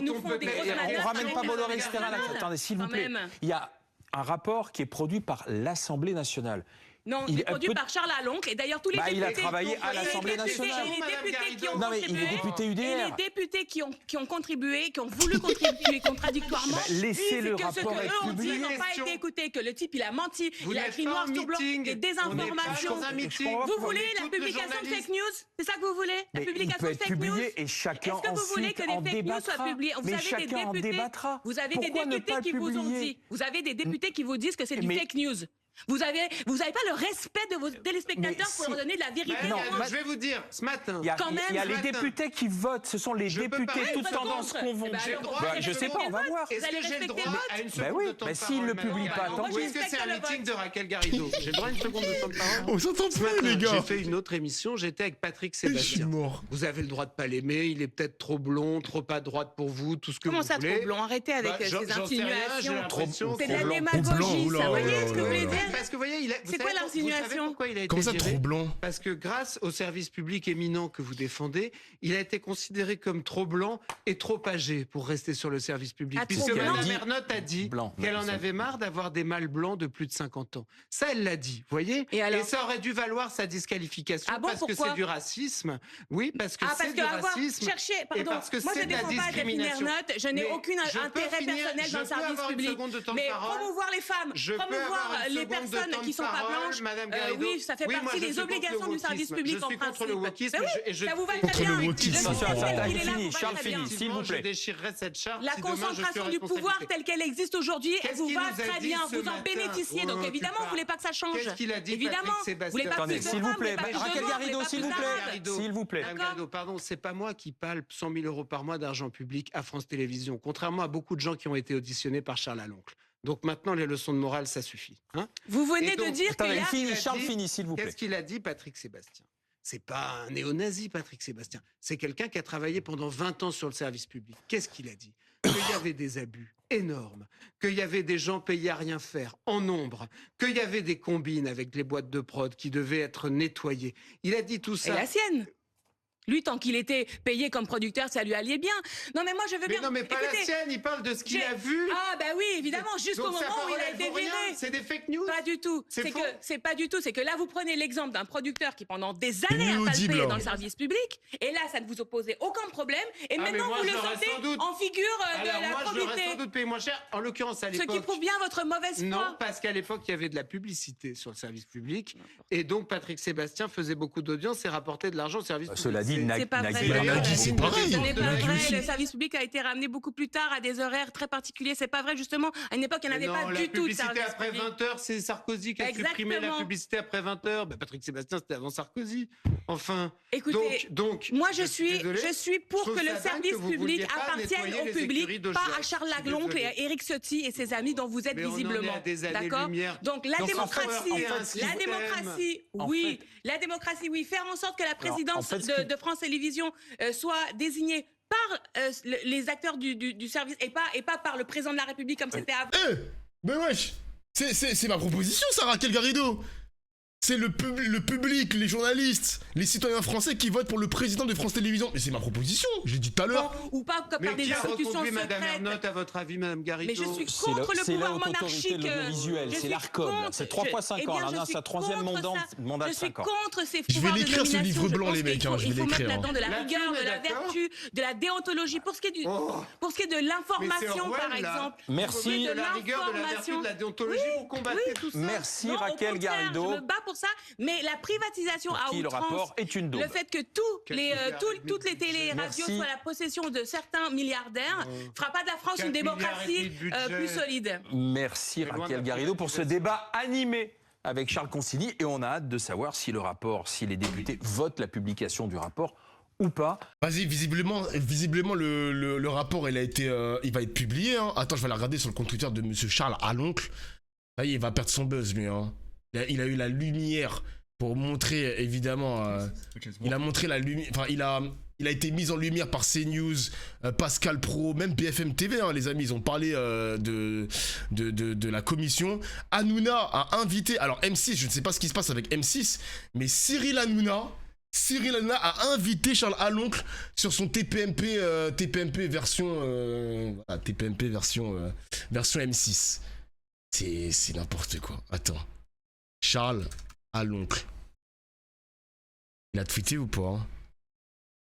Speaker 5: nous font des grosses manœuvres.
Speaker 2: On ne ramène pas Bolloré, Estérin. Attendez, s'il vous plaît. Il y a un rapport qui est produit par l'Assemblée nationale.
Speaker 5: Non, il est produit par Charles Aloncle. Et d'ailleurs, tous les députés...
Speaker 2: Il a travaillé à l'Assemblée nationale.
Speaker 5: Et les députés qui ont contribué...
Speaker 2: Il est député UDR.
Speaker 5: Et les députés qui ont contribué, qui ont voulu contribuer contradictoirement...
Speaker 2: Laissez le rapport être publié.
Speaker 5: Ils n'ont pas été écoutés, que le type, il a menti, il a écrit noir sur blanc, des désinformations. Vous voulez la publication de fake news? C'est ça que vous voulez? La publication de fake news?
Speaker 2: Et chacun
Speaker 5: Est-ce que vous voulez que les fake news soient publiées? Vous avez des députés qui vous ont dit... Vous avez des députés qui vous disent que c'est du fake news. Vous n'avez pas le respect de vos téléspectateurs pour leur donner de la vérité.
Speaker 4: Non, je vais vous dire, ce matin,
Speaker 2: il y a les députés qui votent, ce sont les députés toutes tendances confondues. Je sais pas, on va voir.
Speaker 4: Est-ce que j'ai le droit à une
Speaker 2: Ben
Speaker 4: seconde
Speaker 2: oui,
Speaker 4: de temps de parole?
Speaker 2: s'il ne le publie pas, tant
Speaker 4: Ou est-ce que c'est un meeting de Raquel Garrido? J'ai le droit à une seconde de temps de parole?
Speaker 1: On s'entend plus, les gars.
Speaker 4: J'ai fait une autre émission, j'étais avec Patrick Sébastien.
Speaker 1: Je suis mort.
Speaker 4: Vous avez le droit de pas l'aimer, il est peut-être trop blond, trop à droite pour vous, tout ce que vous voulez.
Speaker 5: Comment ça, trop blond? Arrêtez avec ces insinuations. C'est de la
Speaker 1: Trop
Speaker 5: démagogie,
Speaker 1: blanc,
Speaker 5: ça. Vous voyez ce que vous voulez dire?
Speaker 4: Parce que vous voyez,
Speaker 5: c'est quoi l'insinuation?
Speaker 4: Pourquoi il a été
Speaker 1: Comment ça,
Speaker 4: viré?
Speaker 1: trop blanc?
Speaker 4: Parce que grâce au service public éminent que vous défendez, il a été considéré comme trop blanc et trop âgé pour rester sur le service public. Puisque Mme Ernotte a dit qu'elle en avait marre d'avoir des mâles blancs de plus de 50 ans. Ça, elle l'a dit, vous voyez? Et ça aurait dû valoir sa disqualification parce que c'est du racisme. Oui, parce que c'est du racisme. Et parce que c'est de la discrimination.
Speaker 5: Je n'ai aucun intérêt personnel dans le service public. Mais promouvoir les femmes, promouvoir les personnes qui ne sont pas blanches, oui, ça fait partie des obligations du service public en principe.
Speaker 4: Je suis contre le wokisme.
Speaker 5: Ça vous va très bien.
Speaker 2: Charles, fini, s'il vous plaît.
Speaker 4: Je déchirerai cette charte.
Speaker 5: La concentration du pouvoir telle qu'elle existe aujourd'hui, elle vous va très bien. Vous en bénéficiez. Donc évidemment, vous ne voulez pas que ça change.
Speaker 4: Qu'est-ce qu'il a dit,
Speaker 5: évidemment, vous voulez pas plus de
Speaker 2: s'il vous plaît,
Speaker 5: Raquel
Speaker 2: Garrido, s'il vous plaît. S'il vous plaît.
Speaker 4: Pardon, c'est pas moi qui parle 100 000 € par mois d'argent public à France Télévisions, contrairement à beaucoup de gens qui ont été auditionnés par Charles Aloncle. Donc maintenant, les leçons de morale, ça suffit. Hein?
Speaker 5: Vous venez de dire
Speaker 2: que Charles finit, s'il vous plaît.
Speaker 4: Qu'est-ce qu'il a dit, Patrick Sébastien? C'est pas un néo-nazi, Patrick Sébastien. C'est quelqu'un qui a travaillé pendant 20 ans sur le service public. Qu'est-ce qu'il a dit? Qu'il y avait des abus énormes, qu'il y avait des gens payés à rien faire, en nombre, qu'il y avait des combines avec les boîtes de prod qui devaient être nettoyées. Il a dit tout ça.
Speaker 5: Et la sienne? Lui, tant qu'il était payé comme producteur, ça lui allait bien. Non, mais moi, je veux bien...
Speaker 4: non, mais pas la sienne, il parle de ce qu'il a vu.
Speaker 5: Ah, bah oui, évidemment, jusqu'au moment où il a été viré.
Speaker 4: C'est des fake news.
Speaker 5: Pas du tout. C'est pas du tout. C'est que là, vous prenez l'exemple d'un producteur qui, pendant des années, a palpé dans le service public. Et là, ça ne vous opposait aucun problème. Et maintenant, vous le sentez en figure de la probité.
Speaker 4: Moi, je l'aurais sans doute payé moins cher. En l'occurrence, à l'époque...
Speaker 5: Ce qui prouve bien votre mauvaise foi.
Speaker 4: Non, parce qu'à l'époque, il y avait de la publicité sur le service public. Et donc, Patrick Sébastien faisait beaucoup d'audience et rapportait de l'argent au service public.
Speaker 2: Cela dit,
Speaker 5: c'est pas vrai.
Speaker 1: C'est pareil.
Speaker 5: Ce n'est pas vrai. Le service public a été ramené beaucoup plus tard à des horaires très particuliers. C'est pas vrai, justement. À une époque, il n'y en avait pas du tout de service
Speaker 4: public. Après 20h, c'est Sarkozy qui a supprimé la publicité après 20h. Bah, Patrick Sébastien, c'était avant Sarkozy. Enfin.
Speaker 5: Écoutez,
Speaker 4: donc
Speaker 5: moi, je suis pour que le service public appartienne au public, pas à Charles Aloncle et à Éric Ciotti et ses amis dont vous êtes visiblement. D'accord? Donc la démocratie, oui. La démocratie, oui. Faire en sorte que la présidence de France Télévisions soit désignée par les acteurs du service et pas par le président de la République comme c'était avant.
Speaker 1: Mais wesh, c'est ma proposition, ça, Raquel Garrido. C'est le public, les journalistes, les citoyens français qui votent pour le président de France Télévisions. Mais c'est ma proposition, je l'ai dit tout à l'heure.
Speaker 5: Ou pas par des institutions secrètes.
Speaker 4: Madame Ernotte, à votre avis, Madame Garrido?
Speaker 5: Mais je suis contre le pouvoir monarchique.
Speaker 2: C'est l'ARCOM, c'est 3 fois 5 ans. Elle a sa 3e mandat de 5 ans.
Speaker 5: Je suis contre ces pouvoirs
Speaker 1: de nomination. Je vais l'écrire ce livre blanc, les mecs.
Speaker 5: Il faut mettre là-dedans de la rigueur, de la vertu, de la déontologie. Pour ce qui est de l'information, par exemple.
Speaker 2: Merci.
Speaker 4: De la rigueur, de la vertu, de la déontologie, vous combattez tout ça.
Speaker 2: Merci Raquel Garrido.
Speaker 5: Je me bats pour ça, mais la privatisation à outrance,
Speaker 2: le rapport est une daube.
Speaker 5: Le fait que toutes les télé-radios soient la possession de certains milliardaires fera pas de la France une démocratie plus solide.
Speaker 2: Merci Raquel Garrido pour ce débat animé avec Charles Consigny et on a hâte de savoir si le rapport, si les députés votent la publication du rapport ou pas.
Speaker 1: Vas-y, visiblement le rapport il va être publié. Hein. Attends, je vais la regarder sur le compte Twitter de Monsieur Charles Aloncle. Ça y est, il va perdre son buzz lui. Hein. Il a eu la lumière. Pour montrer, évidemment, il a montré la lumière, enfin, il a été mis en lumière par CNews, Pascal Pro, même BFM TV, hein, les amis, ils ont parlé de la commission. Hanouna a invité, alors M6, je ne sais pas ce qui se passe avec M6, mais Cyril Hanouna a invité Charles Aloncle sur son TPMP version M6. C'est n'importe quoi. Attends. Charles Aloncle. Il a tweeté ou pas?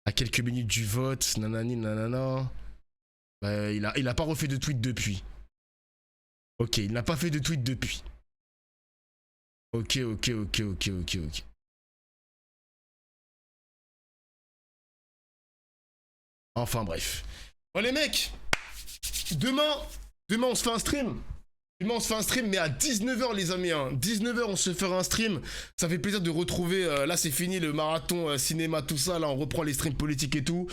Speaker 1: À quelques minutes du vote, nanani nanana. Il a pas refait de tweet depuis. Ok, il n'a pas fait de tweet depuis. Ok. Enfin bref. Bon les mecs, demain on se fait un stream. Demain on se fait un stream, mais à 19h les amis, hein. 19h on se fera un stream. Ça fait plaisir de retrouver, là c'est fini le marathon cinéma tout ça, là on reprend les streams politiques et tout.